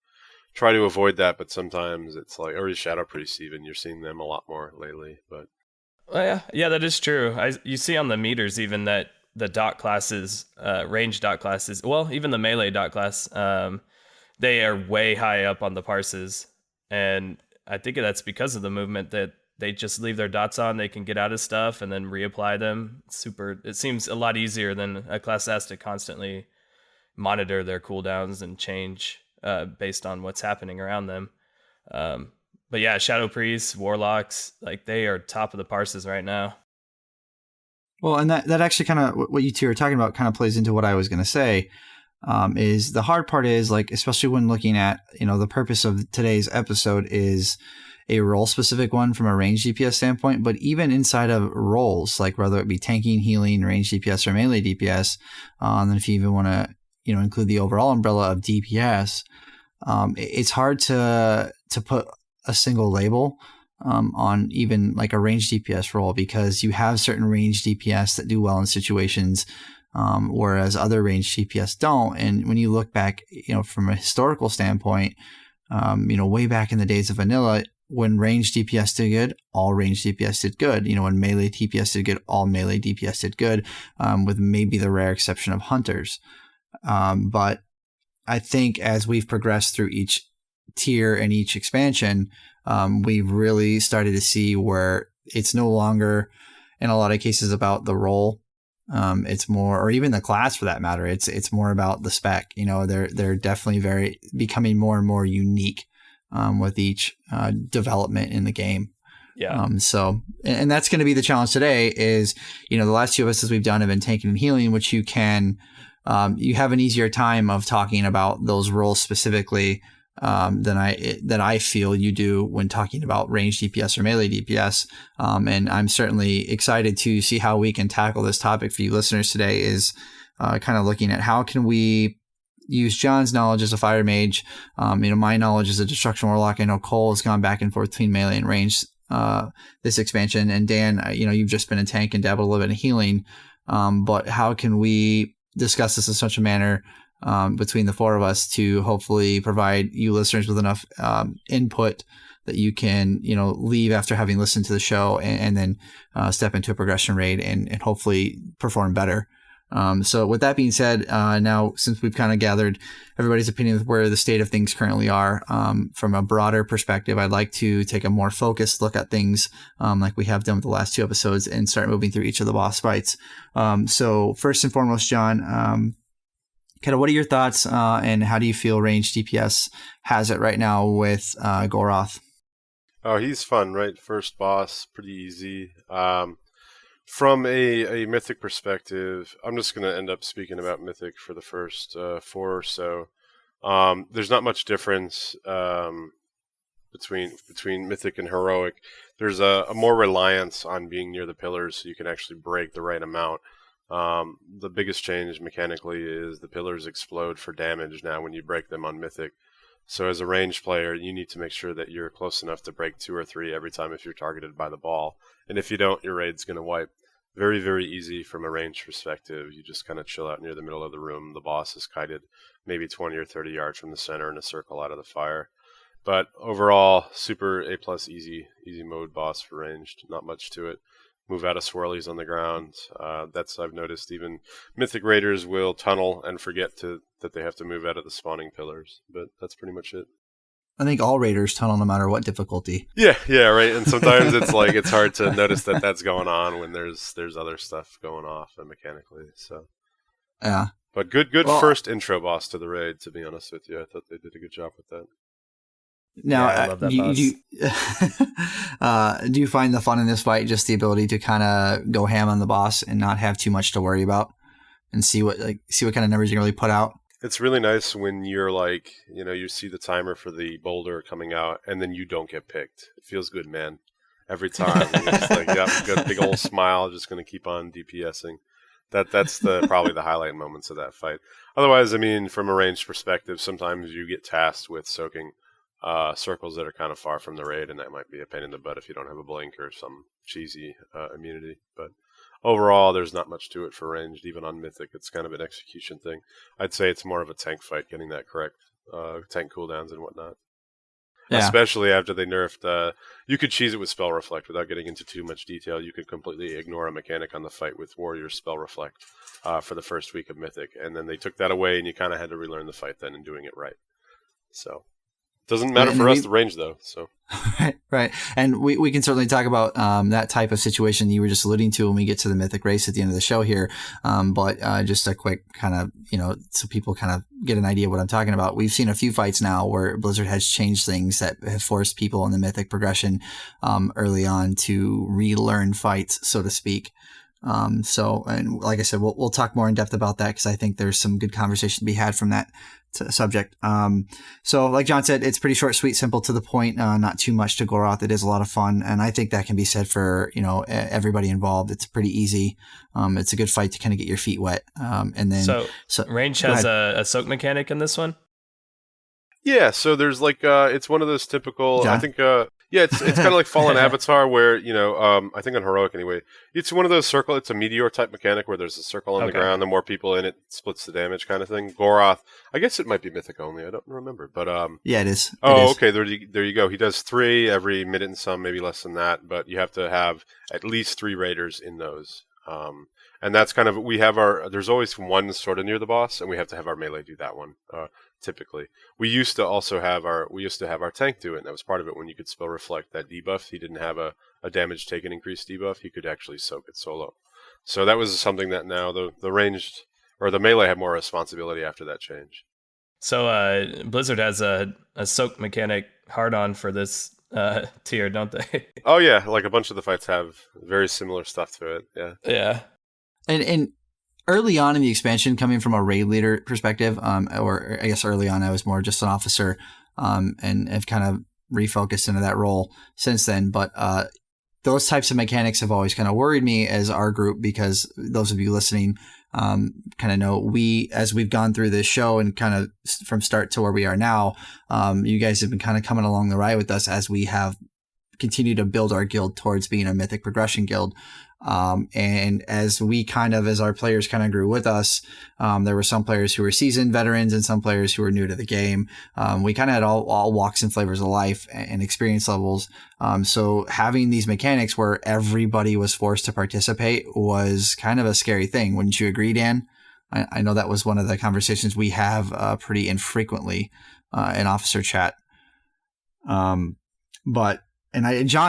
try to avoid that. But sometimes it's like, or Shadow Priests even, you're seeing them a lot more lately. But yeah, that is true. You see on the meters even that the dot classes, range dot classes, well, even the melee dot class, they are way high up on the parses. And I think that's because of the movement, that they just leave their dots on, they can get out of stuff and then reapply them. It seems a lot easier than a class has to constantly monitor their cooldowns and change based on what's happening around them. But yeah, Shadow Priests, Warlocks, like they are top of the parses right now. Well, and that actually kind of, what you two are talking about kind of plays into what I was going to say, is the hard part is, like, especially when looking at, the purpose of today's episode is a role specific one from a range DPS standpoint, but even inside of roles, like whether it be tanking, healing, range DPS, or melee DPS, and then if you even want to, include the overall umbrella of DPS, it's hard to put a single label on even like a range DPS role, because you have certain range DPS that do well in situations, whereas other range DPS don't. And when you look back, from a historical standpoint, way back in the days of vanilla, when range DPS did good, all range DPS did good. When melee DPS did good, all melee DPS did good, with maybe the rare exception of hunters. But I think as we've progressed through each tier and each expansion, we've really started to see where it's no longer, in a lot of cases, about the role. It's more, or even the class for that matter. It's more about the spec. They're definitely becoming more and more unique with each development in the game. Yeah. And that's going to be the challenge today. Is the last two episodes we've done have been tanking and healing, which you can you have an easier time of talking about those roles specifically than I feel you do when talking about range DPS or melee DPS. And I'm certainly excited to see how we can tackle this topic for you listeners today, is kind of looking at how can we use John's knowledge as a fire mage, my knowledge as a destruction warlock. I know Cole has gone back and forth between melee and range this expansion, and Dan, you've just been a tank and dabbled a little bit in healing. but how can we discuss this in such a manner between the four of us to hopefully provide you listeners with enough input that you can, leave after having listened to the show and then step into a progression raid and hopefully perform better. So with that being said, now since we've kind of gathered everybody's opinion of where the state of things currently are, from a broader perspective, I'd like to take a more focused look at things, like we have done with the last 2 episodes, and start moving through each of the boss fights. So first and foremost, John, kind of what are your thoughts, and how do you feel ranged DPS has it right now with Goroth? Oh, he's fun, right? First boss, pretty easy. From a Mythic perspective, I'm just going to end up speaking about Mythic for the first 4 or so. There's not much difference between Mythic and Heroic. There's a more reliance on being near the pillars so you can actually break the right amount. The biggest change mechanically is the pillars explode for damage now when you break them on Mythic. So as a ranged player, you need to make sure that you're close enough to break 2 or 3 every time if you're targeted by the ball. And if you don't, your raid's going to wipe. Very, very easy from a range perspective. You just kind of chill out near the middle of the room. The boss is kited maybe 20 or 30 yards from the center in a circle out of the fire. But overall, super A+ easy mode boss for ranged. Not much to it. Move out of swirlies on the ground. I've noticed even Mythic Raiders will tunnel and forget that they have to move out of the spawning pillars. But that's pretty much it. I think all raiders tunnel no matter what difficulty. Yeah, right. And sometimes it's hard to notice that that's going on when there's other stuff going off mechanically. So yeah, but good first intro boss to the raid. To be honest with you, I thought they did a good job with that. Now, I love that boss. Do you find the fun in this fight just the ability to kind of go ham on the boss and not have too much to worry about, and see what kind of numbers you can really put out? It's really nice when you're you see the timer for the boulder coming out and then you don't get picked. It feels good, man. Every time. It's got a big old smile, just going to keep on DPSing. That's probably the highlight moments of that fight. Otherwise, from a ranged perspective, sometimes you get tasked with soaking circles that are kind of far from the raid, and that might be a pain in the butt if you don't have a blink or some cheesy immunity. But overall, there's not much to it for ranged, even on Mythic. It's kind of an execution thing. I'd say it's more of a tank fight, getting that correct, tank cooldowns and whatnot. Yeah. Especially after they nerfed, you could cheese it with Spell Reflect without getting into too much detail. You could completely ignore a mechanic on the fight with Warrior's Spell Reflect for the first week of Mythic, and then they took that away, and you kind of had to relearn the fight then and doing it right. So doesn't matter for us the range though. So right, and we can certainly talk about that type of situation you were just alluding to when we get to the Mythic race at the end of the show here. But just a quick kind of so people kind of get an idea of what I'm talking about. We've seen a few fights now where Blizzard has changed things that have forced people in the Mythic progression early on to relearn fights, so to speak. So, and like I said, we'll talk more in depth about that because I think there's some good conversation to be had from that subject. So like John said, it's pretty short, sweet, simple, to the point, not too much to Goroth. It is a lot of fun. And I think that can be said for, everybody involved. It's pretty easy. It's a good fight to kind of get your feet wet. And then, so range has a soak mechanic in this one. Yeah. So there's it's one of those typical, John? I think, it's kind of like Fallen Avatar where, I think on Heroic anyway, it's one of those it's a meteor type mechanic where there's a circle on the ground, the more people in it splits the damage kind of thing. Goroth, I guess it might be Mythic only, I don't remember, but yeah, it is. Okay, there you go. He does 3 every minute and some, maybe less than that, but you have to have at least 3 raiders in those. And that's kind of, there's always one sort of near the boss, and we have to have our melee do that one. Typically, we used to have our tank do it, and that was part of it. When you could Spell Reflect that debuff, he didn't have a damage taken increased debuff. He could actually soak it solo. So that was something that now the ranged or the melee had more responsibility after that change. So Blizzard has a soak mechanic hard on for this tier, don't they? Oh yeah, like a bunch of the fights have very similar stuff to it. Yeah. Yeah. And early on in the expansion, coming from a raid leader perspective, or I guess early on I was more just an officer, and have kind of refocused into that role since then. But those types of mechanics have always kind of worried me as our group, because those of you listening kind of know as we've gone through this show and kind of from start to where we are now, you guys have been kind of coming along the ride with us as we have continued to build our guild towards being a Mythic progression guild. And as our players kind of grew with us, there were some players who were seasoned veterans and some players who were new to the game. We kind of had all walks and flavors of life and experience levels. So having these mechanics where everybody was forced to participate was kind of a scary thing. Wouldn't you agree, Dan? I know that was one of the conversations we have pretty infrequently in officer chat. John,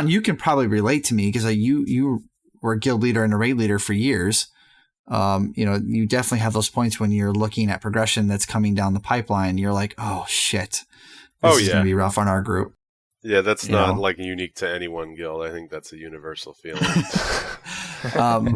you can probably relate to me because you were a guild leader and a raid leader for years. You definitely have those points when you're looking at progression that's coming down the pipeline. You're like, oh shit, this is going to be rough on our group. Yeah, that's not like unique to any one guild. I think that's a universal feeling.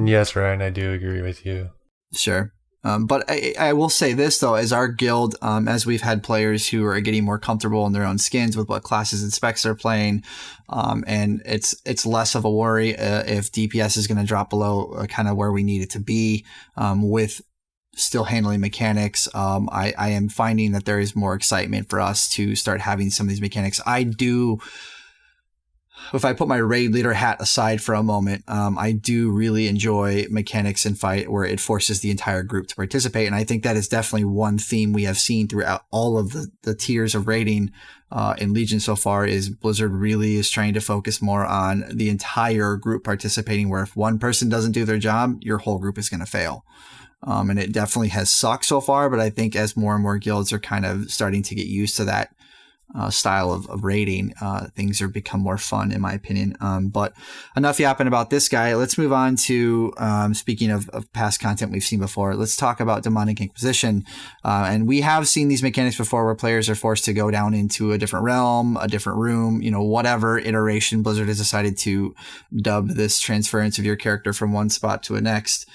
Yes, Ryan, I do agree with you. Sure. But I will say this, though, as our guild, as we've had players who are getting more comfortable in their own skins with what classes and specs they're playing, and it's less of a worry if DPS is going to drop below kind of where we need it to be with still handling mechanics. I am finding that there is more excitement for us to start having some of these mechanics. If I put my raid leader hat aside for a moment, I do really enjoy mechanics in fight where it forces the entire group to participate. And I think that is definitely one theme we have seen throughout all of the tiers of raiding in Legion so far is Blizzard really is trying to focus more on the entire group participating, where if one person doesn't do their job, your whole group is going to fail. And it definitely has sucked so far, but I think as more and more guilds are kind of starting to get used to that style of raiding, things are become more fun in my opinion. But enough yapping about this guy. Let's move on to speaking of past content we've seen before. Let's talk about Demonic Inquisition. And we have seen these mechanics before where players are forced to go down into a different realm, a different room, whatever iteration Blizzard has decided to dub this transference of your character from one spot to a next,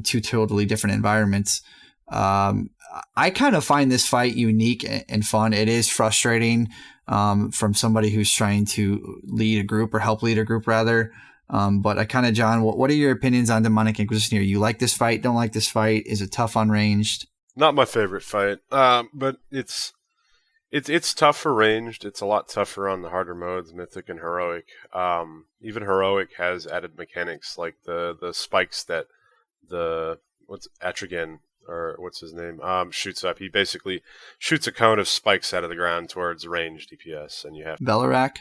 two totally different environments. I kind of find this fight unique and fun. It is frustrating from somebody who's trying to lead a group or help lead a group rather. But John, what are your opinions on Demonic Inquisition here? You like this fight? Don't like this fight? Is it tough on ranged? Not my favorite fight, but it's tough for ranged. It's a lot tougher on the harder modes, Mythic and Heroic. Even Heroic has added mechanics like the spikes that Atrigan, or what's his name, shoots up. He basically shoots a cone of spikes out of the ground towards ranged DPS, and you have Belarak?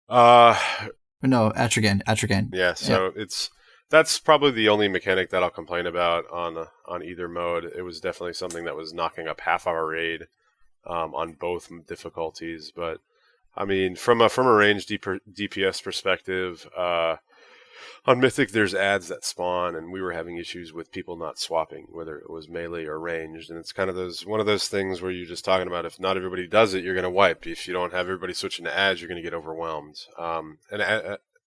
No, Atrigan. Yeah, so that's probably the only mechanic that I'll complain about on either mode. It was definitely something that was knocking up half our raid on both difficulties. But I mean, from a ranged DPS perspective, on Mythic, there's ads that spawn, and we were having issues with people not swapping, whether it was melee or ranged. And it's kind of one of those things where you're just talking about if not everybody does it, you're going to wipe. If you don't have everybody switching to ads, you're going to get overwhelmed.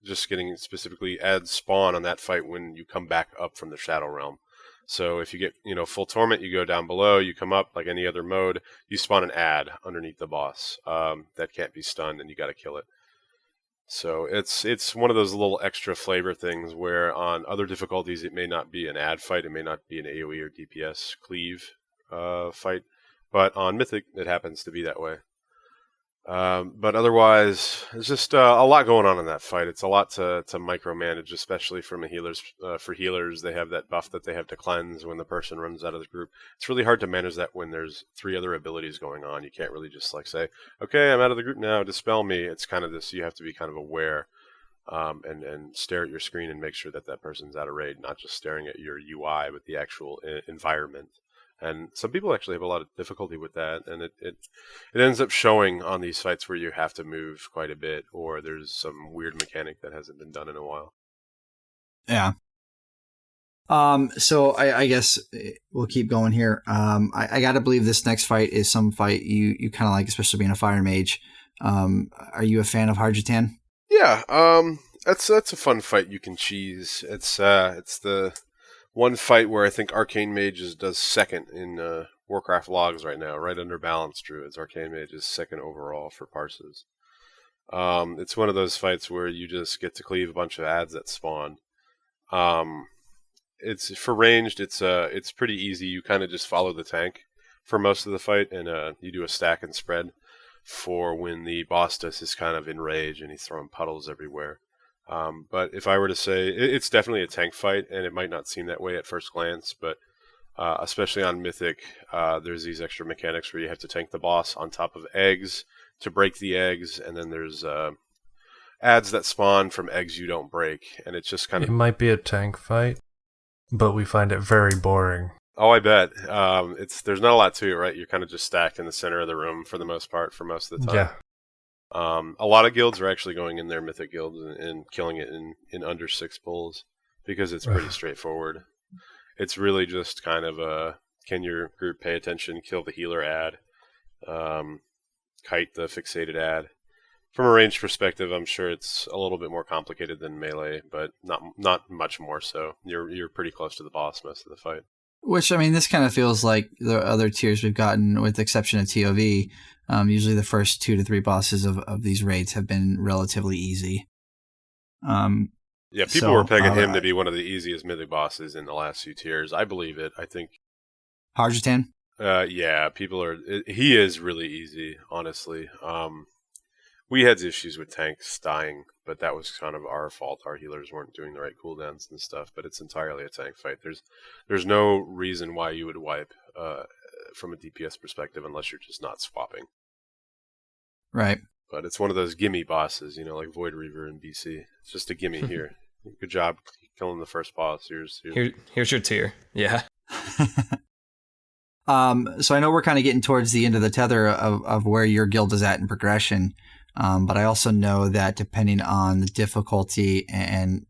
Just getting specifically ads spawn on that fight when you come back up from the Shadow Realm. So if you get full Torment, you go down below, you come up like any other mode, you spawn an ad underneath the boss that can't be stunned, and you got to kill it. So it's one of those little extra flavor things where on other difficulties it may not be an ad fight, it may not be an AoE or DPS cleave fight, but on Mythic it happens to be that way. But otherwise, there's just a lot going on in that fight. It's a lot to micromanage, especially from a healers. For healers, they have that buff that they have to cleanse when the person runs out of the group. It's really hard to manage that when there's 3 other abilities going on. You can't really just say, okay, I'm out of the group now, dispel me. It's kind of this, you have to be kind of aware and stare at your screen and make sure that person's out of raid, not just staring at your UI, but the actual environment. And some people actually have a lot of difficulty with that, and it ends up showing on these fights where you have to move quite a bit, or there's some weird mechanic that hasn't been done in a while. Yeah. So I guess we'll keep going here. I got to believe this next fight is some fight you kind of like, especially being a fire mage. Are you a fan of Harjatan? Yeah, that's a fun fight you can cheese. It's the one fight where I think Arcane Mage does second in Warcraft logs right now, right under Balanced Druids. Arcane Mage is second overall for parses. It's one of those fights where you just get to cleave a bunch of ads that spawn. It's for ranged. It's pretty easy. You kind of just follow the tank for most of the fight, and you do a stack and spread for when the boss does his kind of enrage and he's throwing puddles everywhere. But if I were to say, it's definitely a tank fight, and it might not seem that way at first glance, but especially on Mythic, there's these extra mechanics where you have to tank the boss on top of eggs to break the eggs, and then there's adds that spawn from eggs you don't break, and it's just kind of... It might be a tank fight, but we find it very boring. Oh, I bet. There's not a lot to it, right? You're kind of just stacked in the center of the room for the most part for most of the time. Yeah. A lot of guilds are actually going in their Mythic guilds and killing it in under 6 pulls because it's pretty straightforward. It's really just kind of can your group pay attention, kill the healer ad, kite the fixated ad. From a range perspective, I'm sure it's a little bit more complicated than melee, but not much more so. You're pretty close to the boss most of the fight. Which, I mean, this kind of feels like the other tiers we've gotten, with the exception of TOV. Usually the first 2 to 3 bosses of these raids have been relatively easy. Yeah, people were pegging him to be one of the easiest Mythic bosses in the last few tiers. I believe it. I think... Harjatan? Yeah, he is really easy, honestly. We had issues with tanks dying, but that was kind of our fault. Our healers weren't doing the right cooldowns and stuff, but it's entirely a tank fight. There's no reason why you would wipe from a DPS perspective unless you're just not swapping. Right. But it's one of those gimme bosses, like Void Reaver in BC. It's just a gimme here. Good job killing the first boss. Here's your tier. Yeah. So I know we're kind of getting towards the end of the tether of where your guild is at in progression. But I also know that depending on the difficulty and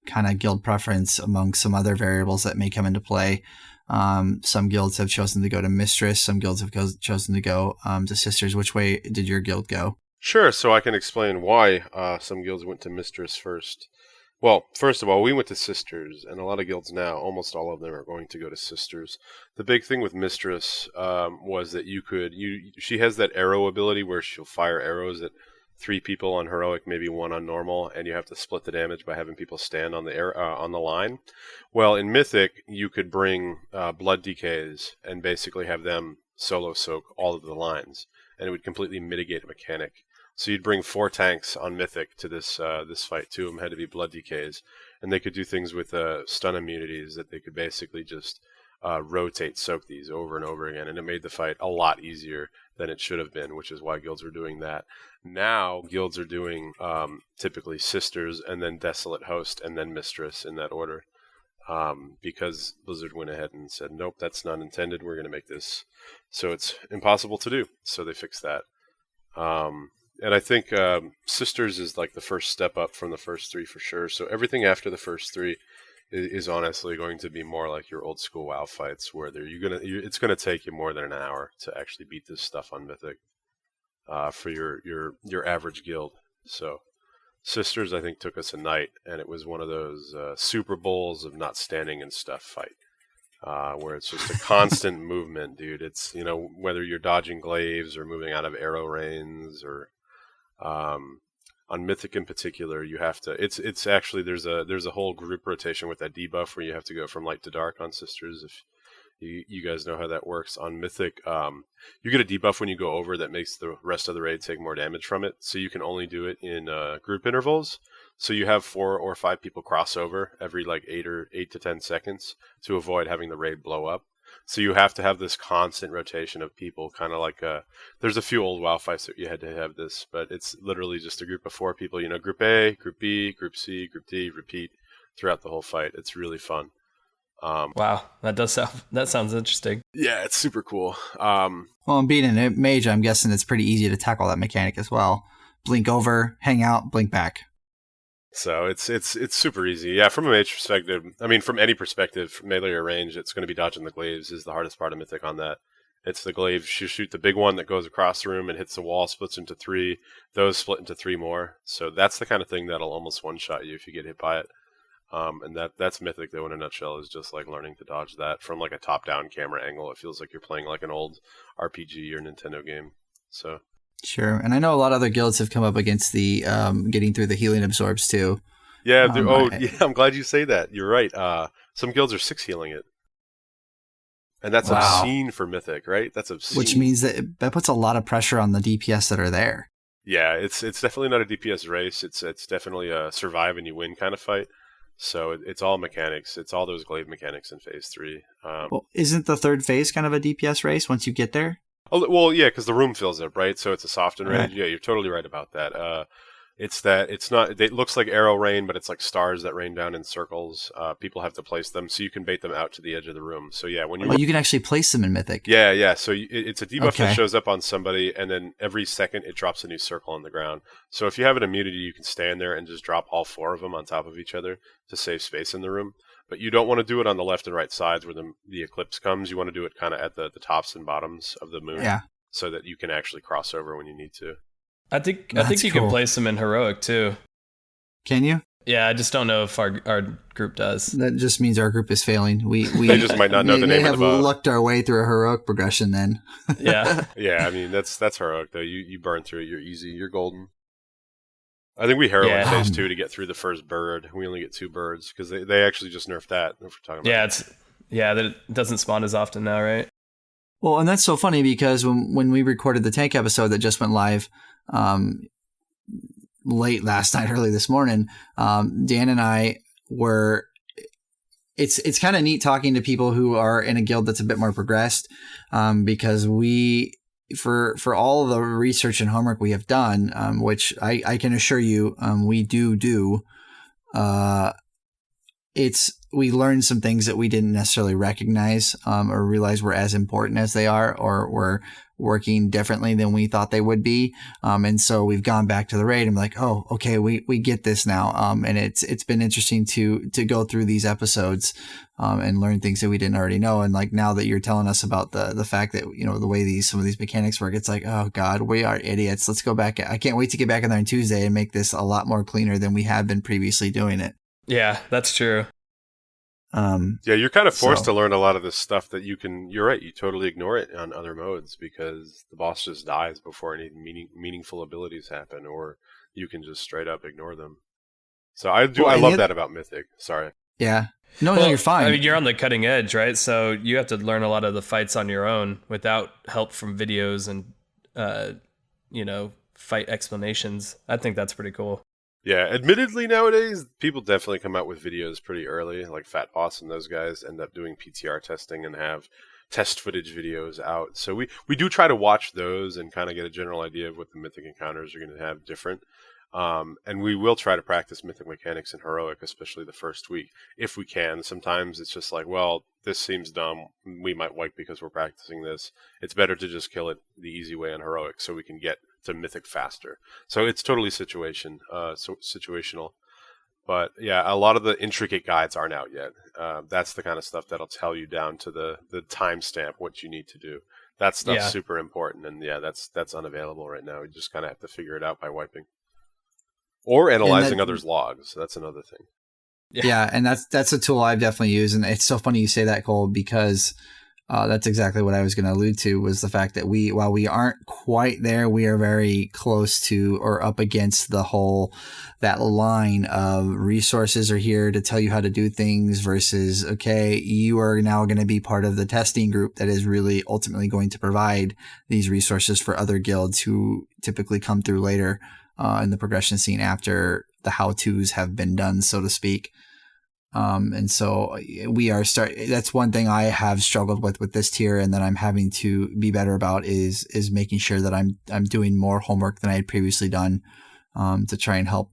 kind of guild preference among some other variables that may come into play, some guilds have chosen to go to Mistress, some guilds have chosen to go to Sisters. Which way did your guild go? Sure, so I can explain why some guilds went to Mistress first. Well, first of all, we went to Sisters, and a lot of guilds now, almost all of them are going to go to Sisters. The big thing with Mistress was that she has that arrow ability where she'll fire arrows at 3 people on heroic, maybe 1 on normal, and you have to split the damage by having people stand on the line. Well, in Mythic, you could bring blood decays and basically have them solo soak all of the lines, and it would completely mitigate a mechanic. So you'd bring 4 tanks on Mythic to this fight. 2 of them had to be blood decays, and they could do things with stun immunities that they could basically just rotate soak these over and over again, and it made the fight a lot easier than it should have been, which is why guilds were doing that. Now guilds are doing typically Sisters and then Desolate Host and then Mistress in that order, because Blizzard went ahead and said, nope, that's not intended. We're going to make this so it's impossible to do. So they fixed that. And I think Sisters is like the first step up from the first 3 for sure. So everything after the first 3 is honestly going to be more like your old school WoW fights, where it's gonna take you more than an hour to actually beat this stuff on Mythic for your average guild. So Sisters, I think, took us a night, and it was one of those Super Bowls of not standing and stuff fight. Where it's just a constant movement, dude. It's, whether you're dodging glaives or moving out of arrow reins or on Mythic in particular, you have to. It's actually there's a whole group rotation with that debuff where you have to go from light to dark on Sisters. If you guys know how that works on Mythic, you get a debuff when you go over that makes the rest of the raid take more damage from it. So you can only do it in group intervals. So you have 4 or 5 people cross over every 8 to 10 seconds to avoid having the raid blow up. So you have to have this constant rotation of people, kind of like there's a few old WoW fights that you had to have this, but it's literally just a group of 4 people, group A, group B, group C, group D, repeat throughout the whole fight. It's really fun. Wow, that sounds interesting. Yeah, it's super cool. Well, and being a mage, I'm guessing it's pretty easy to tackle that mechanic as well. Blink over, hang out, blink back. So it's super easy. Yeah, from a mage perspective, I mean, from any perspective, melee or range, it's going to be dodging the glaives is the hardest part of Mythic on that. It's the glaives. You shoot the big one that goes across the room and hits the wall, splits into 3. Those split into 3 more. So that's the kind of thing that'll almost one-shot you if you get hit by it. And that's Mythic, though, in a nutshell, is just like learning to dodge that from like a top-down camera angle. It feels like you're playing like an old RPG or Nintendo game. So... Sure, and I know a lot of other guilds have come up against the getting through the healing absorbs too. Yeah, I'm glad you say that. You're right. Some guilds are 6 healing it, and that's obscene for Mythic, right? That's obscene. Which means that puts a lot of pressure on the DPS that are there. Yeah, it's definitely not a DPS race. It's definitely a survive and you win kind of fight. So it's all mechanics. It's all those glaive mechanics in phase 3. Well, isn't the third phase kind of a DPS race once you get there? Oh, well, yeah, because the room fills up, right? So it's a soften range. Right. Yeah, you're totally right about that. It's not. It looks like arrow rain, but it's like stars that rain down in circles. People have to place them, so you can bait them out to the edge of the room. So yeah, when you Oh, you can actually place them in Mythic. yeah. So it's a debuff Okay. that shows up on somebody, and then every second it drops a new circle on the ground. So if you have an immunity, you can stand there and just drop all 4 of them on top of each other to save space in the room. But you don't want to do it on the left and right sides where the eclipse comes. You want to do it kind of at the tops and bottoms of the moon, Yeah. so that you can actually cross over when you need to. I think That's you cool. can place them in heroic too. Can you? Yeah, I just don't know if our group does. That just means our group is failing. We They just might not know the may name of have the boss. lucked our way through a heroic progression then. Yeah. Yeah, I mean that's heroic though. You burn through it, you're easy, you're golden. I think we heroic Yeah. phase 2 to get through the first bird. We only get 2 birds because they actually just nerfed that. If we're talking about That it doesn't spawn as often now, right? Well, and that's so funny because when we recorded the tank episode that just went live late last night, early this morning, Dan and I were. It's kind of neat talking to people who are in a guild that's a bit more progressed, because we for all of the research and homework we have done, which I can assure you we do. We learned some things that we didn't necessarily recognize or realize were as important as they are, or were working differently than we thought they would be. And so we've gone back to the raid and be like, oh, okay, we get this now. And it's been interesting to go through these episodes and learn things that we didn't already know. And like now that you're telling us about the fact that, you know, the way some of these mechanics work, it's like, oh God, we are idiots. Let's go back. I can't wait to get back in there on Tuesday and make this a lot more cleaner than we have been previously doing it. Yeah, that's true. Yeah, you're kind of forced to learn a lot of this stuff that you're right, you totally ignore it on other modes because the boss just dies before any meaningful abilities happen, or you can just straight up ignore them. So I love that about Mythic. Sorry. Yeah. No, Well, you're fine. I mean, you're on the cutting edge, right? So you have to learn a lot of the fights on your own without help from videos and, fight explanations. I think that's pretty cool. Yeah, admittedly nowadays, people definitely come out with videos pretty early, like Fat Boss and those guys end up doing PTR testing and have test footage videos out. So we do try to watch those and kind of get a general idea of what the Mythic encounters are going to have different. And we will try to practice Mythic mechanics in Heroic, especially the first week, if we can. Sometimes it's just like, well, this seems dumb. We might wipe because we're practicing this. It's better to just kill it the easy way on Heroic so we can get to Mythic faster. So it's totally situational. But yeah, a lot of the intricate guides aren't out yet. That's the kind of stuff that'll tell you down to the timestamp what you need to do. That stuff's super important, and yeah, that's unavailable right now. You just kind of have to figure it out by wiping. Or analyzing others' logs. That's another thing. Yeah, and that's a tool I've definitely used. And it's so funny you say that, Cole, because that's exactly what I was going to allude to, was the fact that while we aren't quite there, we are very close to or up against that line of resources are here to tell you how to do things versus, okay, you are now going to be part of the testing group that is really ultimately going to provide these resources for other guilds who typically come through later in the progression scene after the how-tos have been done, so to speak. And so we are that's one thing I have struggled with this tier, and that I'm having to be better about is making sure that I'm doing more homework than I had previously done, to try and help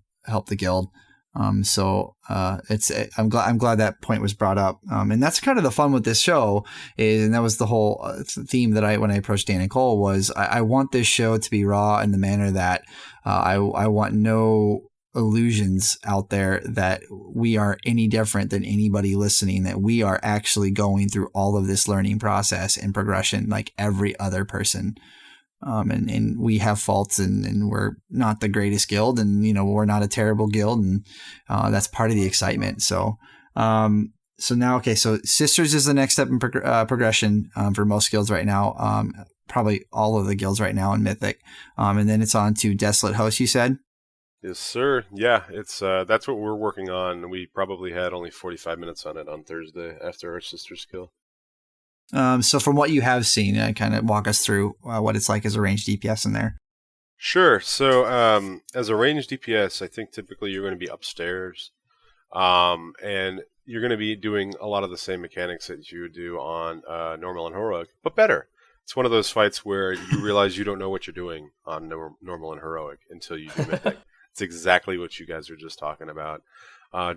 the guild. I'm glad that point was brought up. And that's kind of the fun with this show and that was the whole theme that when I approached Dan and Cole was I want this show to be raw in the manner that, I want no illusions out there that we are any different than anybody listening, that we are actually going through all of this learning process and progression like every other person. And we have faults and we're not the greatest guild, and, we're not a terrible guild, and that's part of the excitement. So now, okay, so Sisters is the next step in progression for most guilds right now, probably all of the guilds right now in Mythic. And then it's on to Desolate Host, you said? Yes, sir. Yeah, it's that's what we're working on. We probably had only 45 minutes on it on Thursday after our Sisters kill. So from what you have seen, kind of walk us through what it's like as a ranged DPS in there. Sure. So, as a ranged DPS, I think typically you're going to be upstairs, and you're going to be doing a lot of the same mechanics that you would do on normal and heroic, but better. It's one of those fights where you realize you don't know what you're doing on normal and heroic until you do Mythic. It's exactly what you guys were just talking about.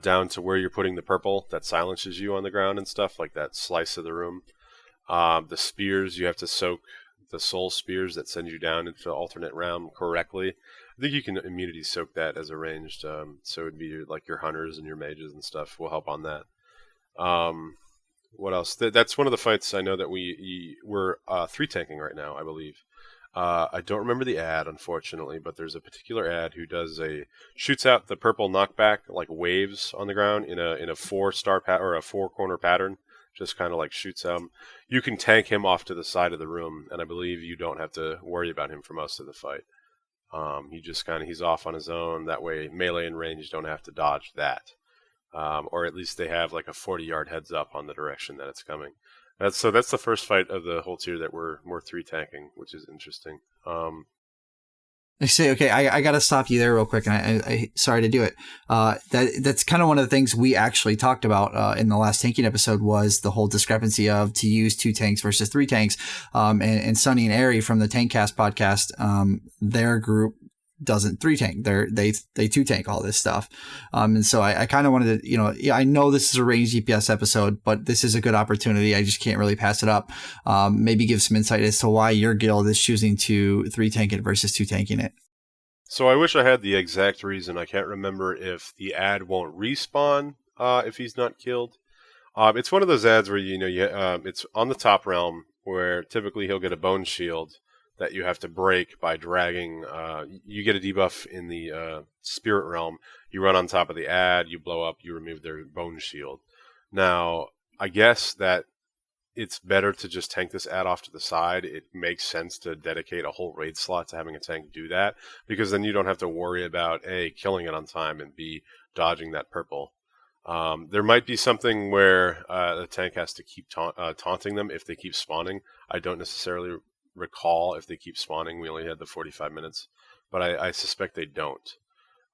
Down to where you're putting the purple that silences you on the ground and stuff, like that slice of the room. The spears, you have to soak the soul spears that send you down into the alternate realm correctly. I think you can immunity soak that as a ranged, so it'd be like your hunters and your mages and stuff will help on that. What else? That's one of the fights I know that we're 3-tanking right now, I believe. I don't remember the ad, unfortunately, but there's a particular ad who shoots out the purple knockback like waves on the ground in a 4-star or a 4-corner pattern. Just kind of like shoots him. You can tank him off to the side of the room, and I believe you don't have to worry about him for most of the fight. He's off on his own. That way, melee and range don't have to dodge that, or at least they have like a 40-yard heads up on the direction that it's coming. That's the first fight of the whole tier that we're 3-tanking, which is interesting. I say, okay, I got to stop you there real quick. And I sorry to do it. That's kind of one of the things we actually talked about in the last tanking episode was the whole discrepancy of to use 2 tanks versus 3 tanks. And Sonny and Ari from the Tankcast podcast, their group doesn't 3-tank. They 2-tank all this stuff. And so I kind of wanted to, I know this is a ranged DPS episode, but this is a good opportunity. I just can't really pass it up. Maybe give some insight as to why your guild is choosing to 3-tank it versus 2-tanking it. So I wish I had the exact reason. I can't remember if the ad won't respawn if he's not killed. It's one of those ads where it's on the top realm where typically he'll get a bone shield that you have to break by dragging. You get a debuff in the spirit realm. You run on top of the ad, you blow up, you remove their bone shield. Now, I guess that it's better to just tank this ad off to the side. It makes sense to dedicate a whole raid slot to having a tank do that, because then you don't have to worry about A, killing it on time, and B, dodging that purple. There might be something where the tank has to keep taunting them if they keep spawning. I don't necessarily recall if they keep spawning. We only had the 45 minutes, but I suspect they don't.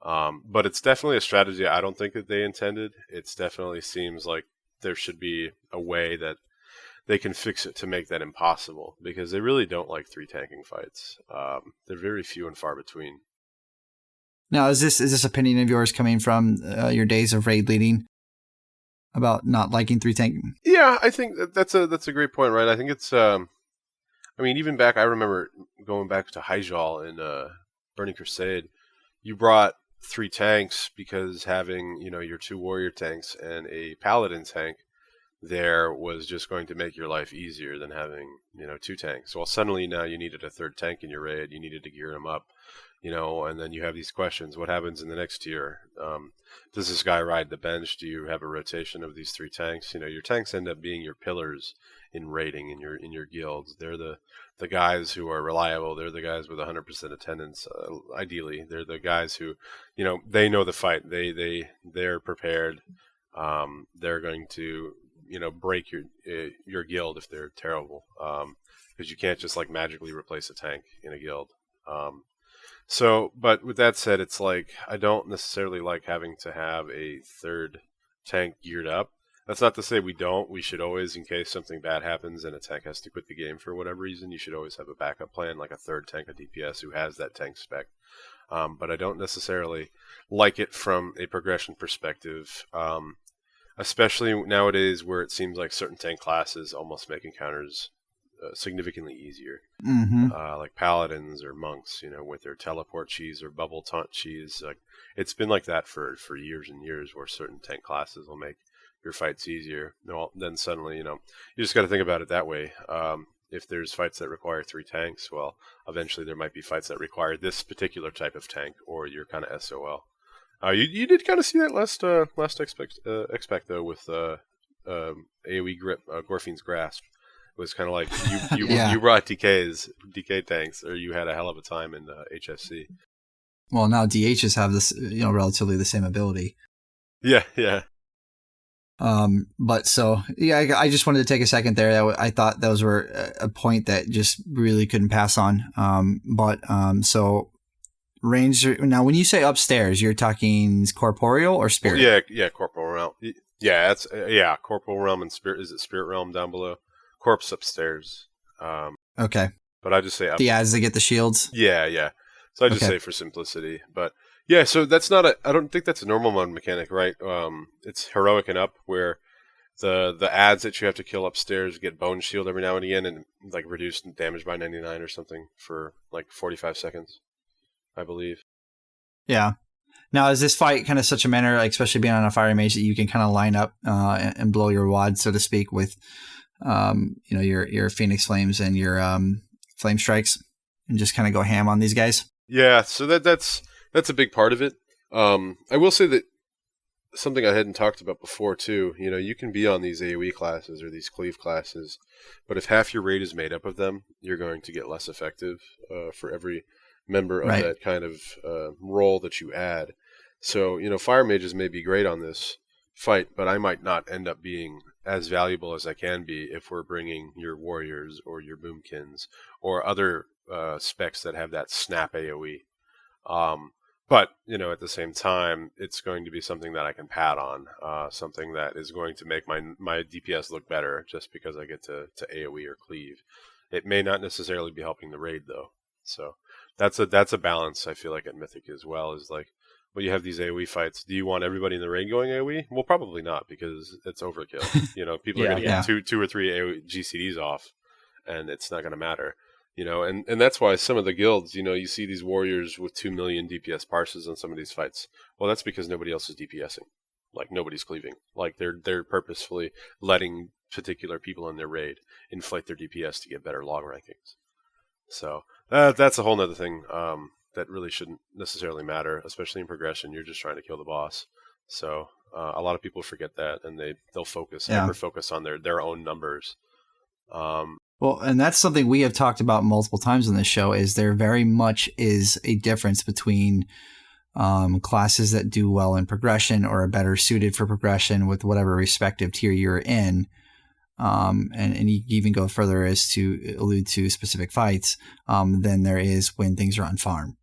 But it's definitely a strategy I don't think that they intended. It definitely seems like there should be a way that they can fix it to make that impossible, because they really don't like 3-tanking fights. They're very few and far between. Now, is this opinion of yours coming from your days of raid leading about not liking 3-tanking? Yeah, I think that's a great point, right? I think it's even back, I remember going back to Hyjal in Burning Crusade, you brought 3 tanks because having, your 2 warrior tanks and a paladin tank there was just going to make your life easier than having, 2 tanks. Well, suddenly now you needed a 3rd tank in your raid, you needed to gear them up, and then you have these questions. What happens in the next tier? Does this guy ride the bench? Do you have a rotation of these 3 tanks? Your tanks end up being your pillars in raiding in your guilds. They're the guys who are reliable. They're the guys with 100% attendance. Ideally, they're the guys who, they know the fight. They're prepared. They're going to, break your guild if they're terrible. Because you can't just like magically replace a tank in a guild. But with that said, it's like I don't necessarily like having to have a 3rd tank geared up. That's not to say we don't. We should always, in case something bad happens and a tank has to quit the game for whatever reason, you should always have a backup plan, like a 3rd tank, a DPS who has that tank spec. But I don't necessarily like it from a progression perspective, especially nowadays where it seems like certain tank classes almost make encounters significantly easier. Mm-hmm. Like paladins or monks, with their teleport cheese or bubble taunt cheese. Like, it's been like that for years and years, where certain tank classes will make your fights easier. Then suddenly, you just got to think about it that way. If there's fights that require 3 tanks, well, eventually there might be fights that require this particular type of tank, or you're kind of SOL. You did kind of see that last expect though with AoE grip, Gorfine's Grasp. It was kind of like you Yeah. you brought DK tanks, or you had a hell of a time in HFC. Well, now DHs have this, relatively the same ability. Yeah. But so, yeah, I just wanted to take a second there. I thought those were a point that just really couldn't pass on. So range. Now, when you say upstairs, you're talking corporeal or spirit? Yeah, corporal realm. Yeah, that's corporal realm and spirit. Is it spirit realm down below? Corpse upstairs. Okay. But I just say up. The ads that get the shields? Yeah. So I just say for simplicity. But yeah, so that's not I don't think that's a normal mode mechanic, right? It's heroic and up where the ads that you have to kill upstairs get bone shield every now and again and like reduce damage by 99 or something for like 45 seconds, I believe. Yeah. Now, is this fight kind of such a manner, like especially being on a fire mage, that you can kind of line up and blow your wad, so to speak, with your Phoenix Flames and your Flame Strikes, and just kind of go ham on these guys? Yeah, so that's a big part of it. I will say that something I hadn't talked about before too. You can be on these AoE classes or these cleave classes, but if half your raid is made up of them, you're going to get less effective for every member of that kind of role that you add. So, fire mages may be great on this fight, but I might not end up being as valuable as I can be if we're bringing your warriors or your boomkins or other specs that have that snap AoE. But, at the same time, it's going to be something that I can pat on, something that is going to make my DPS look better just because I get to AoE or cleave. It may not necessarily be helping the raid, though. So that's a balance, I feel like, at Mythic as well, is like, when you have these AoE fights, do you want everybody in the raid going AoE? Well, probably not, because it's overkill. People are going to get two or three AoE GCDs off, and it's not going to matter. And that's why some of the guilds, you see these warriors with 2 million DPS parses on some of these fights. Well, that's because nobody else is DPSing. Like, nobody's cleaving. Like, they're purposefully letting particular people in their raid inflate their DPS to get better log rankings. So that's a whole nother thing that really shouldn't necessarily matter, especially in progression. You're just trying to kill the boss. So a lot of people forget that, and they'll hyper-focus on their own numbers. Well, and that's something we have talked about multiple times on this show, is there very much is a difference between classes that do well in progression or are better suited for progression with whatever respective tier you're in. And you even go further as to allude to specific fights than there is when things are on farm.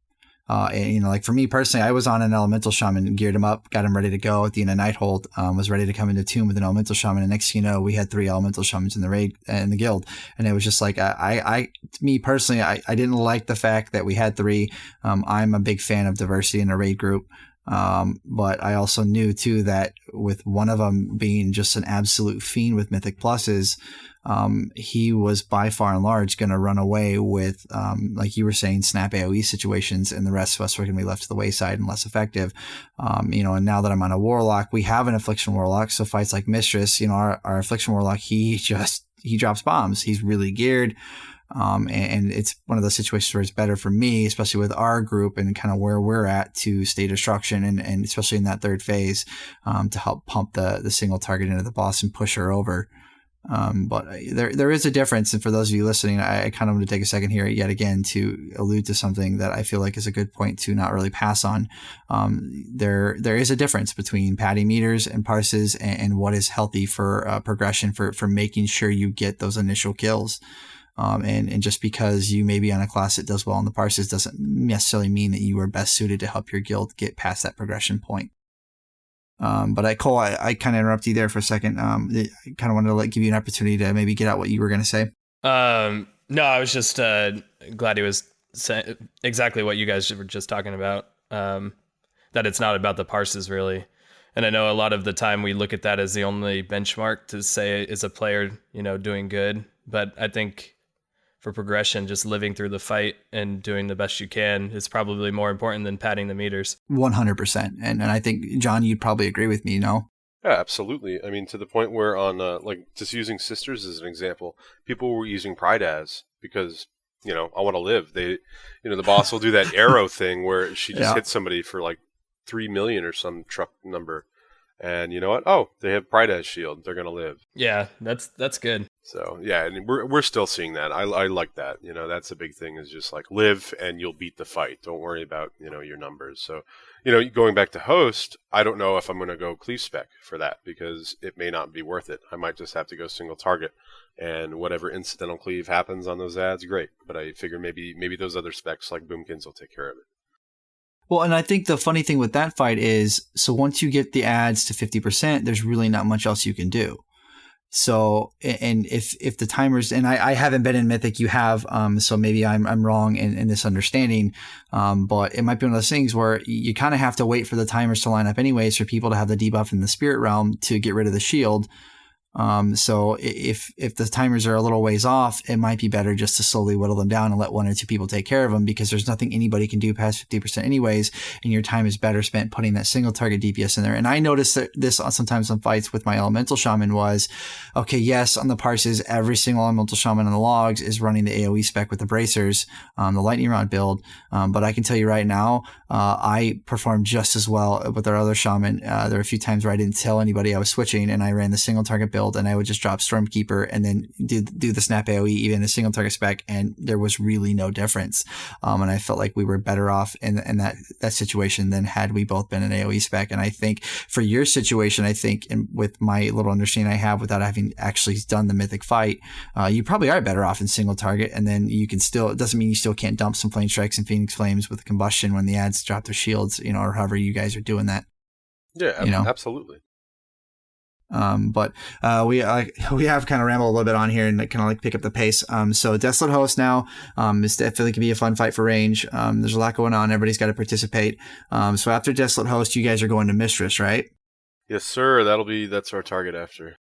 Like for me personally, I was on an elemental shaman, geared him up, got him ready to go at the end of Nighthold, was ready to come into Tomb with an elemental shaman. And next thing you know, we had 3 elemental shamans in the raid, in the guild. And it was just like, me personally, I didn't like the fact that we had 3. I'm a big fan of diversity in a raid group. But I also knew too that with one of them being just an absolute fiend with Mythic Pluses, he was by far and large going to run away with, like you were saying, snap AoE situations, and the rest of us were going to be left to the wayside and less effective. And now that I'm on a Warlock, we have an Affliction Warlock. So fights like Mistress, our Affliction Warlock, he drops bombs. He's really geared. And it's one of those situations where it's better for me, especially with our group and kind of where we're at, to stay destruction and especially in that third phase, to help pump the single target into the boss and push her over. But there is a difference. And for those of you listening, I kind of want to take a second here yet again to allude to something that I feel like is a good point to not really pass on. There is a difference between padding meters and parses and what is healthy for progression for making sure you get those initial kills. And just because you may be on a class that does well in the parses doesn't necessarily mean that you are best suited to help your guild get past that progression point. But Cole, I kind of interrupted you there for a second. I kind of wanted to give you an opportunity to maybe get out what you were going to say. No, I was just glad he was saying exactly what you guys were just talking about, that it's not about the parses really. And I know a lot of the time we look at that as the only benchmark to say is a player, doing good. But I think for progression, just living through the fight and doing the best you can is probably more important than padding the meters. 100%. And I think, John, you'd probably agree with me, Yeah, absolutely. I mean, to the point where on, just using Sisters as an example, people were using Pride as because, I want to live. They, the boss will do that arrow thing where she just hits somebody for like 3 million or some truck number. And you know what? Oh, they have Pride as shield. They're going to live. Yeah, that's good. So, yeah, and we're still seeing that. I like that. That's a big thing, is just like live and you'll beat the fight. Don't worry about, your numbers. So, going back to host, I don't know if I'm going to go cleave spec for that because it may not be worth it. I might just have to go single target, and whatever incidental cleave happens on those ads, great. But I figure maybe those other specs like Boomkins will take care of it. Well, and I think the funny thing with that fight is, so once you get the ads to 50%, there's really not much else you can do. So, and if the timers, and I haven't been in Mythic, you have, so maybe I'm wrong in this understanding, but it might be one of those things where you kind of have to wait for the timers to line up anyways for people to have the debuff in the spirit realm to get rid of the shield. So if the timers are a little ways off, it might be better just to slowly whittle them down and let one or two people take care of them, because there's nothing anybody can do past 50% anyways, and your time is better spent putting that single target DPS in there. And I noticed that this sometimes on fights with my elemental shaman was, okay, yes, on the parses, every single elemental shaman on the logs is running the AoE spec with the bracers, the lightning rod build. But I can tell you right now, I performed just as well with our other shaman. There were a few times where I didn't tell anybody I was switching, and I ran the single target build, and I would just drop Stormkeeper and then do the snap AoE even a single target spec, and there was really no difference. And I felt like we were better off in that situation than had we both been an AoE spec. And I think for your situation, I think, and with my little understanding I have without having actually done the Mythic fight, you probably are better off in single target, and then you can still, it doesn't mean you still can't dump some Flame Strikes and Phoenix Flames with combustion when the ads drop their shields, or however you guys are doing that. Yeah, absolutely. But we have kind of rambled a little bit on here and kind of like pick up the pace. So Desolate Host now, is definitely can be a fun fight for range. There's a lot going on. Everybody's got to participate. So after Desolate Host, you guys are going to Mistress, right? Yes, sir. That's our target after.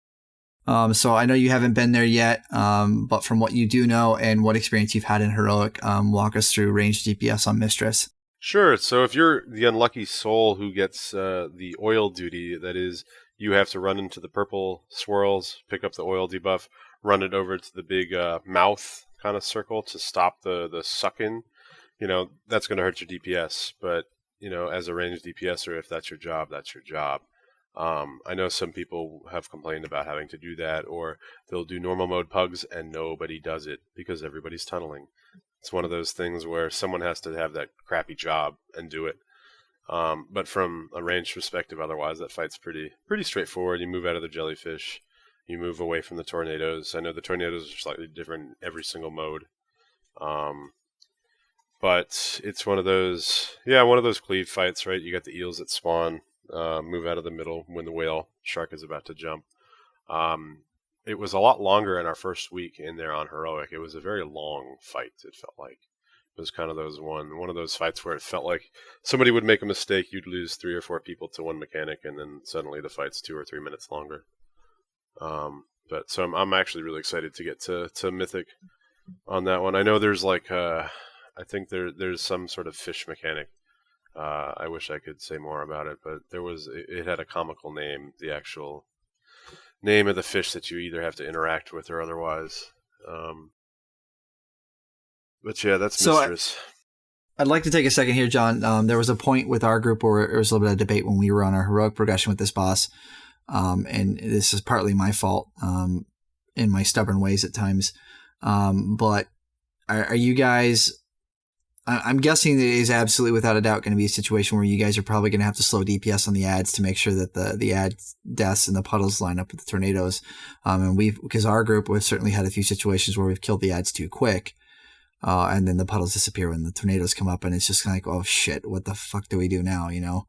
So I know you haven't been there yet, but from what you do know and what experience you've had in Heroic, walk us through ranged DPS on Mistress. Sure. So if you're the unlucky soul who gets the oil duty, that is, you have to run into the purple swirls, pick up the oil debuff, run it over to the big mouth kind of circle to stop the suck-in. That's going to hurt your DPS. But, as a ranged DPSer, if that's your job, that's your job. I know some people have complained about having to do that, or they'll do normal mode pugs and nobody does it because everybody's tunneling. It's one of those things where someone has to have that crappy job and do it. But from a range perspective, otherwise, that fight's pretty straightforward. You move out of the jellyfish. You move away from the tornadoes. I know the tornadoes are slightly different in every single mode. But it's one of those cleave fights, right? You got the eels that spawn, move out of the middle when the whale shark is about to jump. It was a lot longer in our first week in there on Heroic. It was a very long fight, it felt like. It was kind of one of those fights where it felt like somebody would make a mistake, you'd lose 3 or 4 people to one mechanic, and then suddenly the fight's 2 or 3 minutes longer. But so I'm actually really excited to get to Mythic on that one. I know there's I think there's some sort of fish mechanic. I wish I could say more about it, but it had a comical name, the actual name of the fish that you either have to interact with or otherwise. But yeah, that's Mistress. I'd like to take a second here, John. There was a point with our group where there was a little bit of debate when we were on our heroic progression with this boss. And this is partly my fault in my stubborn ways at times. But are you guys... I'm guessing it is absolutely without a doubt going to be a situation where you guys are probably going to have to slow DPS on the ads to make sure that the ad deaths and the puddles line up with the tornadoes. Because our group, we've certainly had a few situations where we've killed the ads too quick. And then the puddles disappear when the tornadoes come up, and it's just kind of like, oh shit, what the fuck do we do now?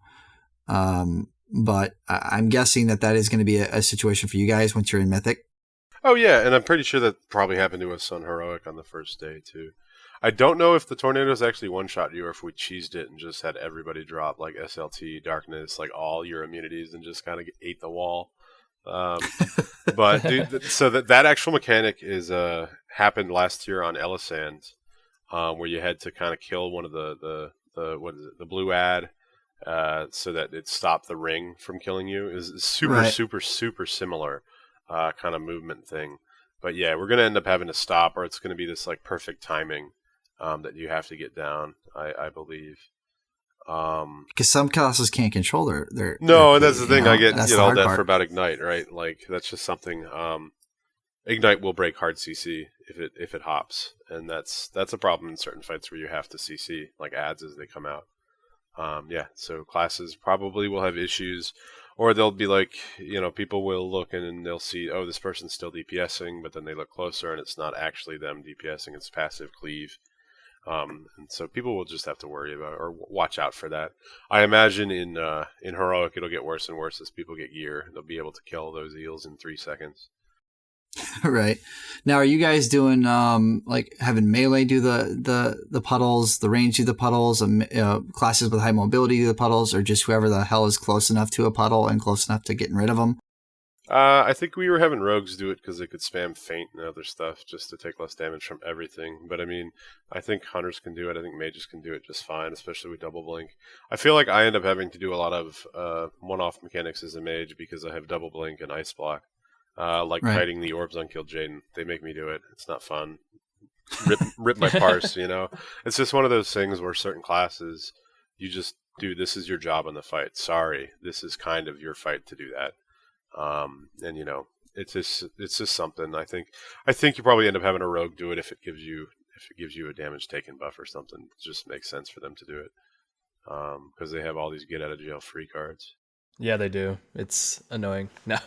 But I'm guessing that is going to be a situation for you guys once you're in Mythic. Oh yeah, and I'm pretty sure that probably happened to us on Heroic on the first day too. I don't know if the tornadoes actually one-shot you or if we cheesed it and just had everybody drop like SLT, Darkness, like all your immunities and just kind of ate the wall. But dude, so that actual mechanic is happened last year on Elisand, where you had to kind of kill one of the blue ad so that it stopped the ring from killing you. Is super similar kind of movement thing. But yeah, we're gonna end up having to stop, or it's gonna be this like perfect timing that you have to get down. I believe. Because some classes can't control their no, and that's the thing. I get all that part for about Ignite, right? Like that's just something. Ignite will break hard CC if it hops, and that's a problem in certain fights where you have to CC like ads as they come out. So classes probably will have issues, or they'll be like, people will look and they'll see, oh, this person's still DPSing, but then they look closer and it's not actually them DPSing; it's passive cleave. And so people will just have to worry about or watch out for that. I imagine in heroic it'll get worse and worse as people get gear. They'll be able to kill those eels in 3 seconds. Right. Now, are you guys doing like having melee do the puddles, the range do the puddles, classes with high mobility do the puddles, or just whoever the hell is close enough to a puddle and close enough to getting rid of them? I think we were having rogues do it because they could spam feint and other stuff just to take less damage from everything. But I mean, I think hunters can do it. I think mages can do it just fine, especially with double blink. I feel like I end up having to do a lot of one-off mechanics as a mage because I have double blink and ice block. Like Right. kiting the orbs on Killed Jaden. They make me do it. It's not fun. Rip my parse, you know? It's just one of those things where certain classes, you just do, this is your job in the fight. Sorry, this is kind of your fight to do that. And you know, it's just something. I think you probably end up having a rogue do it if it gives you a damage taken buff or something. It just makes sense for them to do it. Because they have all these get out of jail free cards. Yeah, they do. It's annoying. No.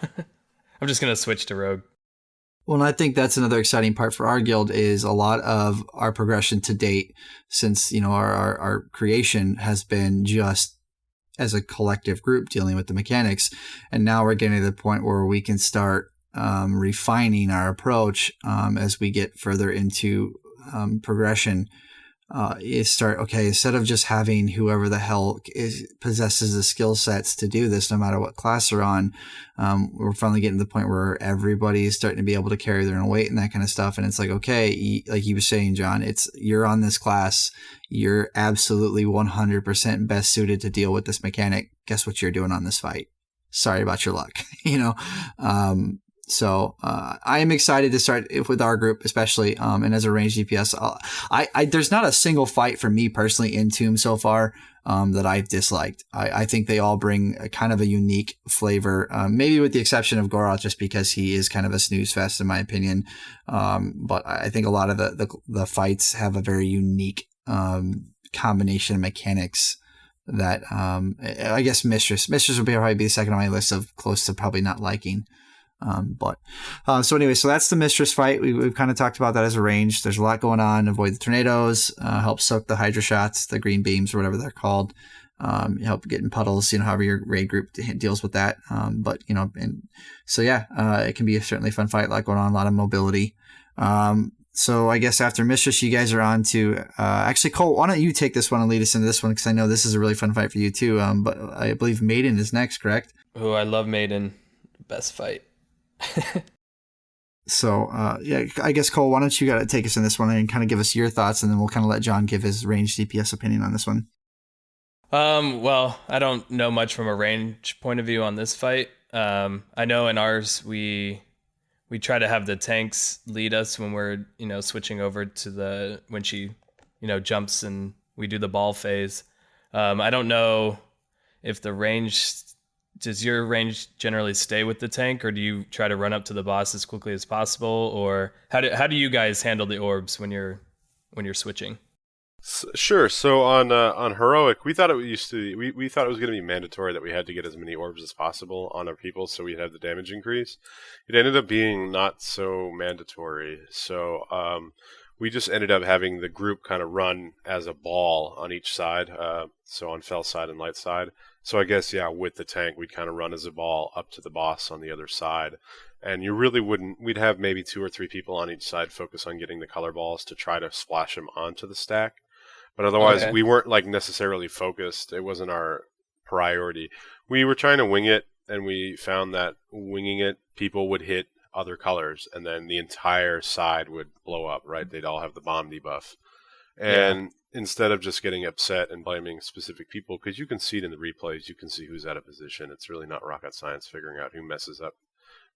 I'm just going to switch to rogue. Well, and I think that's another exciting part for our guild is a lot of our progression to date since, you know, our creation has been just as a collective group dealing with the mechanics. And now we're getting to the point where we can start refining our approach as we get further into progression. Instead of just having whoever the hell possesses the skill sets to do this, no matter what class they're on, we're finally getting to the point where everybody is starting to be able to carry their own weight and that kind of stuff. And it's like, okay, like you were saying, John, you're on this class. You're absolutely 100% best suited to deal with this mechanic. Guess what you're doing on this fight? Sorry about your luck, you know? So I am excited to start with our group, especially, and as a ranged DPS. There's not a single fight for me personally in Tomb so far that I've disliked. I think they all bring a kind of a unique flavor, maybe with the exception of Goroth, just because he is kind of a snooze fest in my opinion. But I think a lot of the fights have a very unique combination of mechanics that I guess Mistress would probably be the second on my list of close to probably not liking. So anyway, so that's the Mistress fight. We've kind of talked about that as a range. There's a lot going on. Avoid the tornadoes, help soak the Hydra shots, the green beams or whatever they're called. Help get in puddles, you know, however your raid group deals with that. But you know, and so yeah, it can be certainly a fun fight, a lot going on, a lot of mobility. So I guess after Mistress, you guys are on to, actually Cole, why don't you take this one and lead us into this one? Cause I know this is a really fun fight for you too. But I believe Maiden is next, correct? Oh, I love Maiden. Best fight. So, yeah, I guess, Cole, why don't you take us in this one and kind of give us your thoughts, and then we'll kind of let John give his range DPS opinion on this one. Well, I don't know much from a range point of view on this fight. I know in ours, we try to have the tanks lead us when we're, you know, switching over to when she, you know, jumps and we do the ball phase. I don't know if does your range generally stay with the tank, or do you try to run up to the boss as quickly as possible, or how do you guys handle the orbs when you're switching? Sure. So on heroic, we thought it we thought it was going to be mandatory that we had to get as many orbs as possible on our people, so we'd have the damage increase. It ended up being not so mandatory. So we just ended up having the group kind of run as a ball on each side. So on fell side and light side. So I guess, yeah, with the tank, we'd kind of run as a ball up to the boss on the other side. And you really we'd have maybe 2 or 3 people on each side focus on getting the color balls to try to splash them onto the stack. But otherwise, we weren't like necessarily focused. It wasn't our priority. We were trying to wing it, and we found that winging it, people would hit other colors, and then the entire side would blow up, right? They'd all have the bomb debuff. And instead of just getting upset and blaming specific people, because you can see it in the replays, you can see who's out of position. It's really not rocket science figuring out who messes up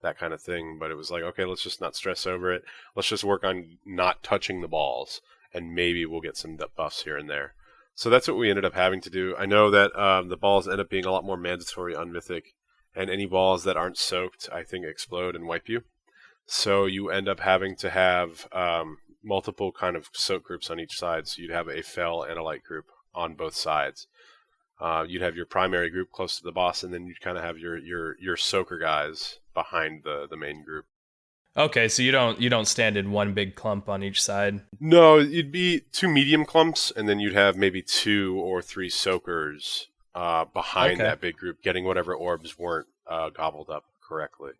that kind of thing. But it was like, okay, let's just not stress over it. Let's just work on not touching the balls, and maybe we'll get some buffs here and there. So that's what we ended up having to do. I know that the balls end up being a lot more mandatory on Mythic, and any balls that aren't soaked, I think, explode and wipe you. So you end up having to have multiple kind of soak groups on each side. So you'd have a fell and a light group on both sides. You'd have your primary group close to the boss, and then you'd kind of have your soaker guys behind the main group. Okay, so you don't stand in one big clump on each side. No, you'd be 2 medium clumps, and then you'd have maybe 2 or 3 soakers behind that big group, getting whatever orbs weren't gobbled up correctly.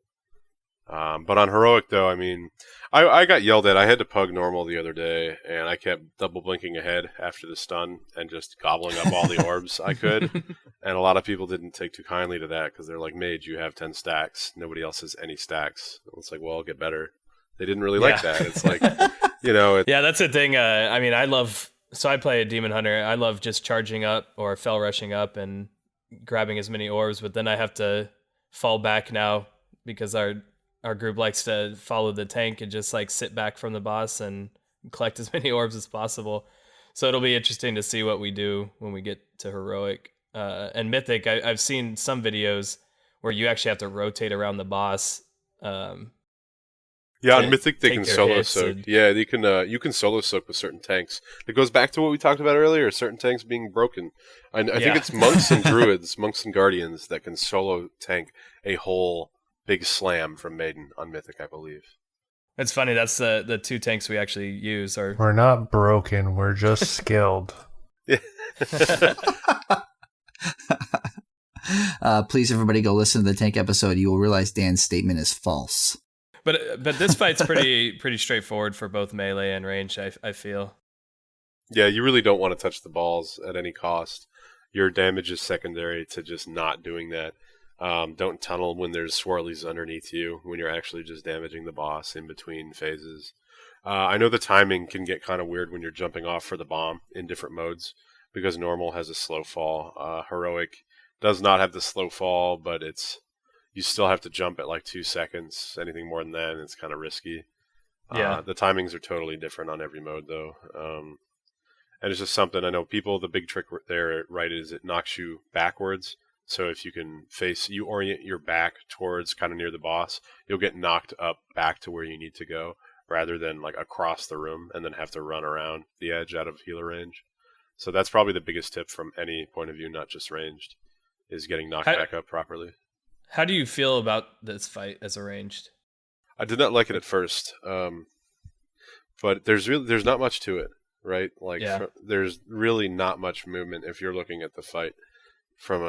But on heroic, though, I mean, I got yelled at. I had to pug normal the other day, and I kept double blinking ahead after the stun and just gobbling up all the orbs I could. And a lot of people didn't take too kindly to that because they're like, "Mage, you have 10 stacks. Nobody else has any stacks." And it's like, well, I'll get better. They didn't really like that. It's like, yeah, that's the thing. I mean, I play a demon hunter. I love just charging up or fell rushing up and grabbing as many orbs, but then I have to fall back now because our group likes to follow the tank and just like sit back from the boss and collect as many orbs as possible. So it'll be interesting to see what we do when we get to heroic. And Mythic, I've seen some videos where you actually have to rotate around the boss. Yeah, on Mythic they can solo soak. Yeah, you can solo soak with certain tanks. It goes back to what we talked about earlier, certain tanks being broken. I think it's monks and druids, monks and guardians that can solo tank a whole big slam from Maiden on Mythic, I believe. It's funny, that's the 2 tanks we actually use. We're not broken, we're just skilled. Please, everybody, go listen to the tank episode. You will realize Dan's statement is false. But this fight's pretty straightforward for both melee and range, I feel. Yeah, you really don't want to touch the balls at any cost. Your damage is secondary to just not doing that. Don't tunnel when there's swirlies underneath you, when you're actually just damaging the boss in between phases. I know the timing can get kind of weird when you're jumping off for the bomb in different modes, because normal has a slow fall. Heroic does not have the slow fall, but you still have to jump at like 2 seconds. Anything more than that, it's kind of risky. Yeah. The timings are totally different on every mode, though. And it's just something I know the big trick there, right, is it knocks you backwards. So if you orient your back towards kind of near the boss, you'll get knocked up back to where you need to go, rather than like across the room and then have to run around the edge out of healer range. So that's probably the biggest tip from any point of view, not just ranged, is getting knocked back up properly. How do you feel about this fight as arranged? I did not like it at first, but there's not much to it, right? Like there's really not much movement if you're looking at the fight from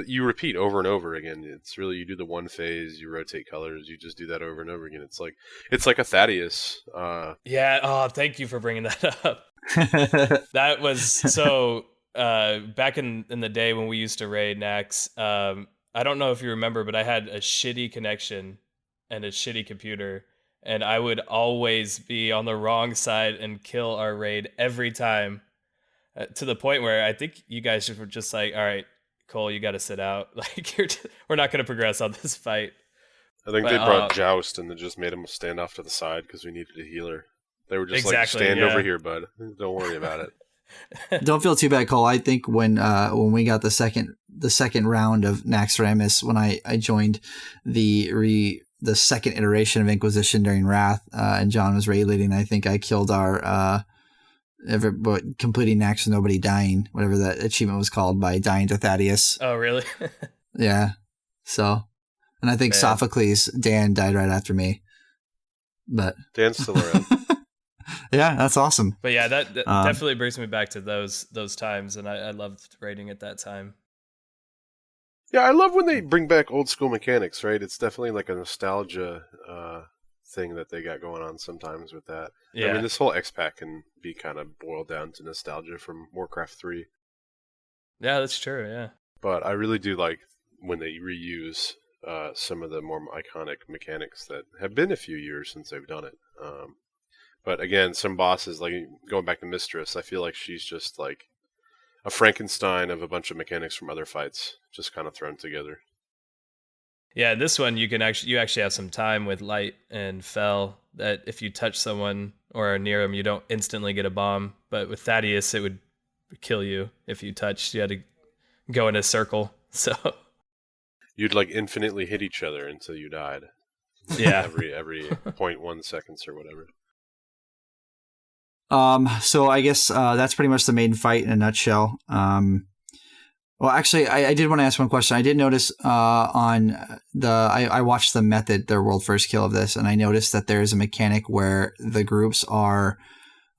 you repeat over and over again. It's really, you do the one phase, you rotate colors, you just do that over and over again. It's like a Thaddeus. Thank you for bringing that up. That was so. Back in the day when we used to raid Nax, I don't know if you remember, but I had a shitty connection and a shitty computer, and I would always be on the wrong side and kill our raid every time, to the point where I think you guys were just like, all right, Cole, you got to sit out. Like, we're not going to progress on this fight. I think they brought Joust and they just made him stand off to the side because we needed a healer. They were just stand over here, bud. Don't worry about it. Don't feel too bad, Cole. I think when we got the second round of Naxxramas, when I joined the second iteration of Inquisition during Wrath, and John was raid leading, I think I killed our completing Nax with nobody dying, whatever that achievement was called, by dying to Thaddeus. Oh, really? Yeah. So, and I think Sophocles, Dan died right after me. But Dan's still around. Yeah, that's awesome. But yeah, that definitely brings me back to those times, and I loved raiding at that time. Yeah, I love when they bring back old school mechanics, right? It's definitely like a nostalgia thing that they got going on sometimes with that. Yeah. I mean, this whole X-Pack can be kind of boiled down to nostalgia from Warcraft 3. Yeah, that's true, yeah. But I really do like when they reuse some of the more iconic mechanics that have been a few years since they've done it. But again, some bosses, like going back to Mistress, I feel like she's just like a Frankenstein of a bunch of mechanics from other fights, just kind of thrown together. Yeah, this one you actually have some time with Light and Fell, that if you touch someone or are near them, you don't instantly get a bomb. But with Thaddeus, it would kill you if you touched. You had to go in a circle. So you'd like infinitely hit each other until you died. Yeah, every 0.1 seconds or whatever. So I guess that's pretty much the main fight in a nutshell. Well, actually, I did want to ask one question. I did notice I watched the Method, their world first kill of this, and I noticed that there is a mechanic where the groups are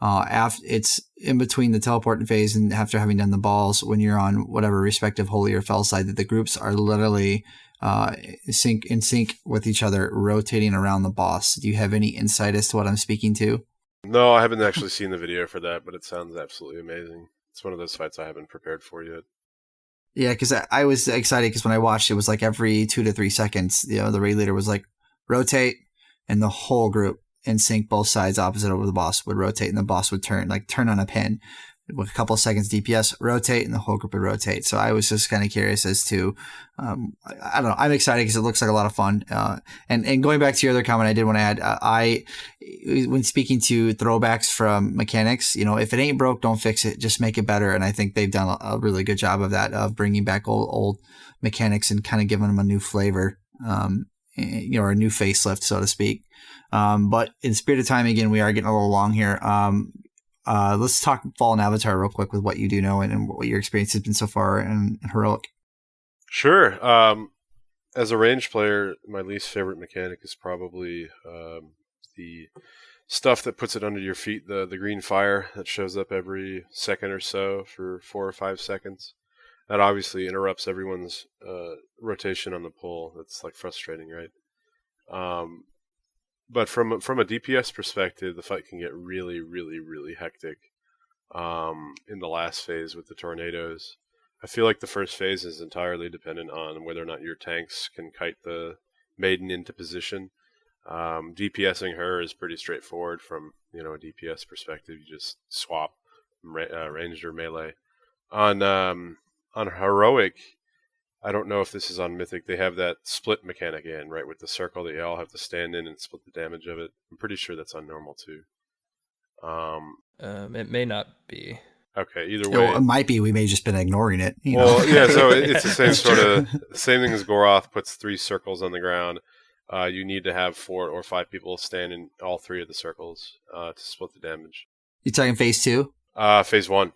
it's in between the teleporting phase and after having done the balls, when you're on whatever respective holy or fell side, that the groups are literally in sync with each other, rotating around the boss. Do you have any insight as to what I'm speaking to? No, I haven't actually seen the video for that, but it sounds absolutely amazing. It's one of those fights I haven't prepared for yet. Yeah, because I was excited because when I watched, it was like every 2 to 3 seconds, the raid leader was like, rotate, and the whole group in sync, both sides opposite over the boss would rotate, and the boss would turn on a pin. With a couple of seconds DPS, rotate, and the whole group would rotate. So I was just kind of curious as to, I don't know, I'm excited because it looks like a lot of fun. And going back to your other comment, I did want to add, when speaking to throwbacks from mechanics, if it ain't broke, don't fix it, just make it better. And I think they've done a really good job of that, of bringing back old mechanics and kind of giving them a new flavor, or a new facelift, so to speak. But in spirit of time, again, we are getting a little long here. Let's talk Fallen Avatar real quick with what you do know and what your experience has been so far in Heroic. Sure. As a range player, my least favorite mechanic is probably the stuff that puts it under your feet, the green fire that shows up every second or so for 4 or 5 seconds. That obviously interrupts everyone's rotation on the pull. That's like frustrating, right? But from a DPS perspective, the fight can get really, really, really hectic in the last phase with the tornadoes. I feel like the first phase is entirely dependent on whether or not your tanks can kite the maiden into position. DPSing her is pretty straightforward from a DPS perspective. You just swap ranged or melee. On Heroic, I don't know if this is on Mythic. They have that split mechanic in, right, with the circle that you all have to stand in and split the damage of it. I'm pretty sure that's on normal too. It may not be. Okay, either way. It might be. We may have just been ignoring it. Well, yeah, so it's the same same thing as Goroth puts 3 circles on the ground. You need to have 4 or 5 people stand in all 3 of the circles to split the damage. You talking phase 2? Phase 1.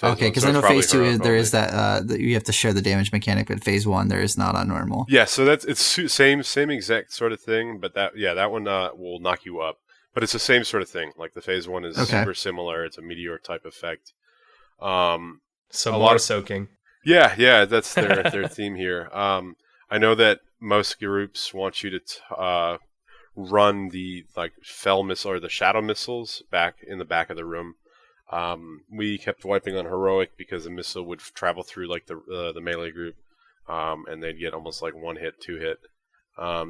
Okay, because I know phase 2 there is that you have to share the damage mechanic, but phase 1 there is not on normal. Yeah, so it's same exact sort of thing, but that one will knock you up. But it's the same sort of thing. Like the phase 1 is super similar. It's a meteor type effect. So a lot of soaking. Yeah, that's their theme here. I know that most groups want you to run the fell missile or the shadow missiles back in the back of the room. We kept wiping on Heroic because the missile would travel through the melee group, and they'd get almost like 1 hit, 2 hit.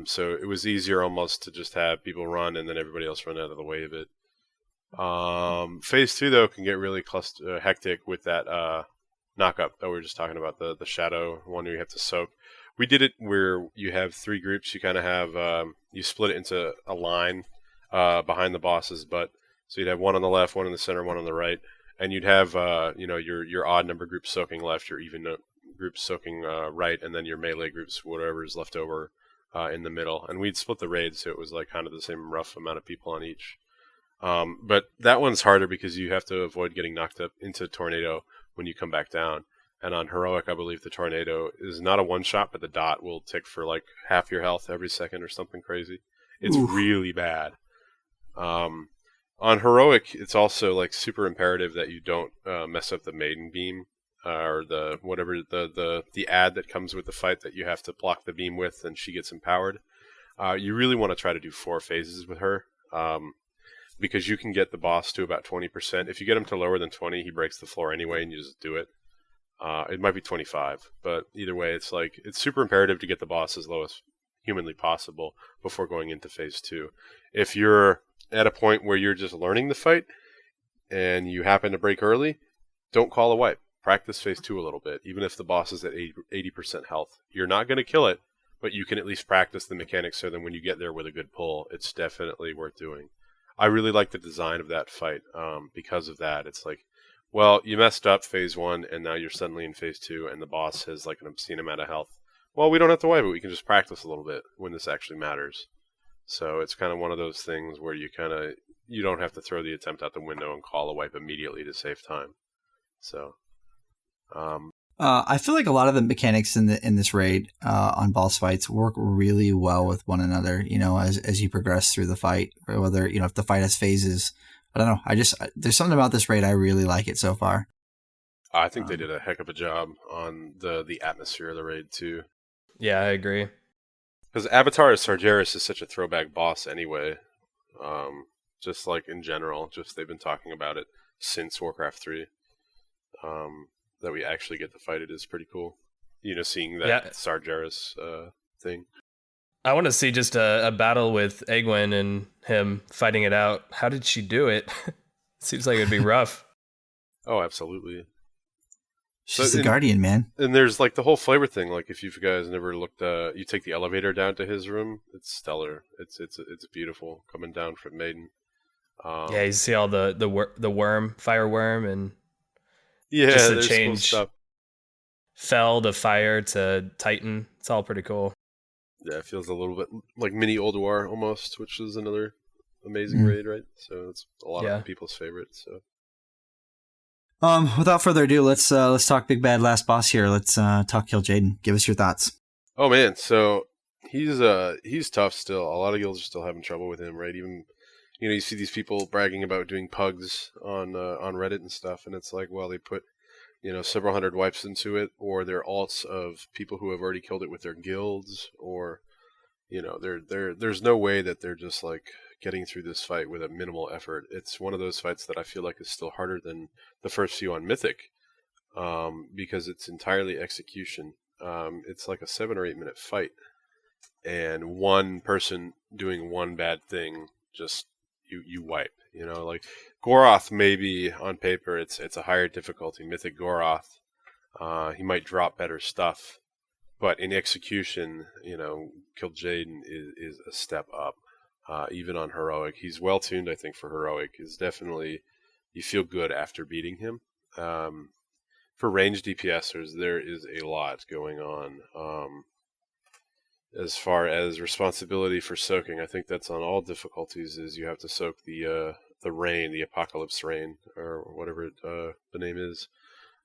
So it was easier almost to just have people run and then everybody else run out of the way of it. Phase 2 though can get really hectic with that knock-up that we were just talking about, the shadow one where you have to soak. We did it where you have 3 groups. You kind of have you split it into a line behind the boss's butt. So you'd have 1 on the left, 1 in the center, 1 on the right, and you'd have your odd number groups soaking left, your even groups soaking right, and then your melee groups, whatever is left over in the middle. And we'd split the raids, so it was like kind of the same rough amount of people on each. But that one's harder because you have to avoid getting knocked up into tornado when you come back down. And on Heroic, I believe the tornado is not a one-shot, but the dot will tick for like half your health every second or something crazy. It's really bad. On Heroic, it's also like super imperative that you don't mess up the maiden beam or the whatever the ad that comes with the fight that you have to block the beam with, and she gets empowered. You really want to try to do 4 phases with her because you can get the boss to about 20%. If you get him to lower than 20, he breaks the floor anyway, and you just do it. It might be 25, but either way, it's super imperative to get the boss as low as humanly possible before going into phase 2. If you're at a point where you're just learning the fight and you happen to break early, don't call a wipe. Practice phase 2 a little bit, even if the boss is at 80% health. You're not going to kill it, but you can at least practice the mechanics so then when you get there with a good pull, it's definitely worth doing. I really like the design of that fight because of that. It's like, well, you messed up phase 1 and now you're suddenly in phase 2 and the boss has like an obscene amount of health. Well, we don't have to wipe it. We can just practice a little bit when this actually matters. So it's kind of one of those things where you don't have to throw the attempt out the window and call a wipe immediately to save time. So, I feel like a lot of the mechanics in this raid on boss fights work really well with one another. You know, as you progress through the fight, or whether if the fight has phases. I don't know. There's something about this raid I really like it so far. I think they did a heck of a job on the atmosphere of the raid too. Yeah, I agree. Because Avatar of Sargeras is such a throwback boss anyway. Just like in general, just they've been talking about it since Warcraft 3. That we actually get to fight it is pretty cool. Seeing that Sargeras thing. I want to see just a battle with Egwene and him fighting it out. How did she do it? Seems like it'd be rough. Oh, absolutely. She's the Guardian, man. And there's like the whole flavor thing. Like if you guys never looked, you take the elevator down to his room. It's stellar. It's beautiful coming down from Maiden. Yeah, you see all the worm, fire worm, and just the change cool stuff. Fell to fire to Titan. It's all pretty cool. Yeah, it feels a little bit like mini Old War almost, which is another amazing raid, right? So it's a lot of people's favorites. So. Without further ado, let's talk Big Bad Last Boss here. Let's talk Kill Jaden. Give us your thoughts. Oh man, so he's tough still. A lot of guilds are still having trouble with him, right? Even you see these people bragging about doing pugs on Reddit and stuff, and it's like, well, they put several hundred wipes into it, or they're alts of people who have already killed it with their guilds, or there's no way that they're just like getting through this fight with a minimal effort. It's one of those fights that I feel like is still harder than the first few on Mythic, because it's entirely execution. It's like a 7 or 8 minute fight, and one person doing one bad thing, just you wipe. Like Goroth, maybe on paper it's a higher difficulty. Mythic Goroth, he might drop better stuff, but in execution, Kill Jaden is a step up. Even on heroic, he's well tuned. I think for heroic is definitely you feel good after beating him. For ranged DPSers, there is a lot going on. As far as responsibility for soaking, I think that's on all difficulties. Is you have to soak the rain, the apocalypse rain, or whatever the name is.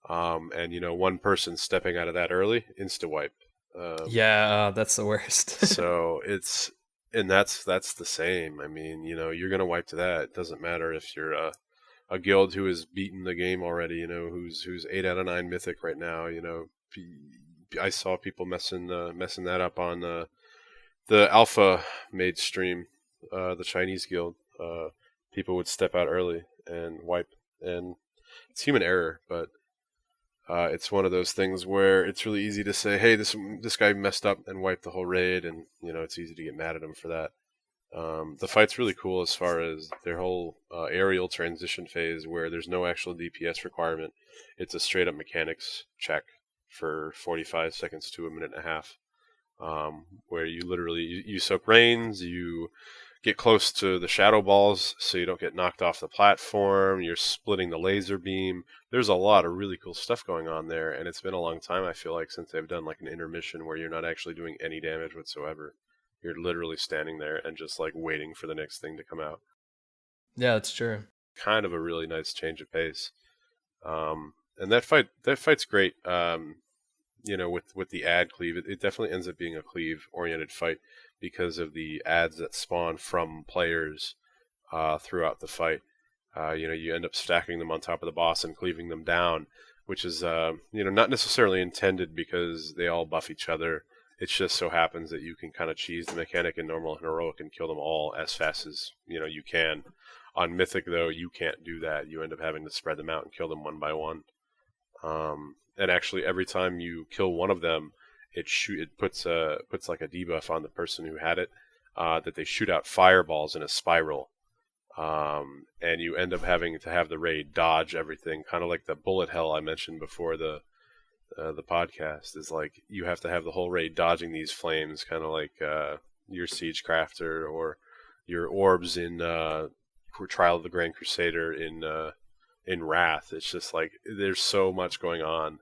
And one person stepping out of that early, insta wipe. That's the worst. So that's the same. I mean, you're gonna wipe to that. It doesn't matter if you're a guild who has beaten the game already. Who's 8 out of 9 Mythic right now. I saw people messing that up on the Alpha Mage stream, the Chinese guild. People would step out early and wipe, and it's human error, but it's one of those things where it's really easy to say, hey, this guy messed up and wiped the whole raid, and it's easy to get mad at him for that. The fight's really cool as far as their whole aerial transition phase, where there's no actual DPS requirement. It's a straight up mechanics check for 45 seconds to a minute and a half, where you literally you soak rains, you get close to the shadow balls so you don't get knocked off the platform, you're splitting the laser beam. There's a lot of really cool stuff going on there, and it's been a long time, I feel like, since they've done like an intermission where you're not actually doing any damage whatsoever. You're literally standing there and just like waiting for the next thing to come out. Yeah, that's true. Kind of a really nice change of pace. And that fight's great. With the ad cleave, it definitely ends up being a cleave oriented fight because of the ads that spawn from players throughout the fight. You end up stacking them on top of the boss and cleaving them down, which is not necessarily intended because they all buff each other. It just so happens that you can kind of cheese the mechanic in normal and heroic and kill them all as fast as you can. On Mythic, though, you can't do that. You end up having to spread them out and kill them one by one. And actually, every time you kill one of them, it puts like a debuff on the person who had it, that they shoot out fireballs in a spiral, and you end up having to have the raid dodge everything, kind of like the bullet hell I mentioned before the podcast. Is like you have to have the whole raid dodging these flames, kind of like your Siege Crafter or your orbs in Trial of the Grand Crusader in Wrath. It's just like there's so much going on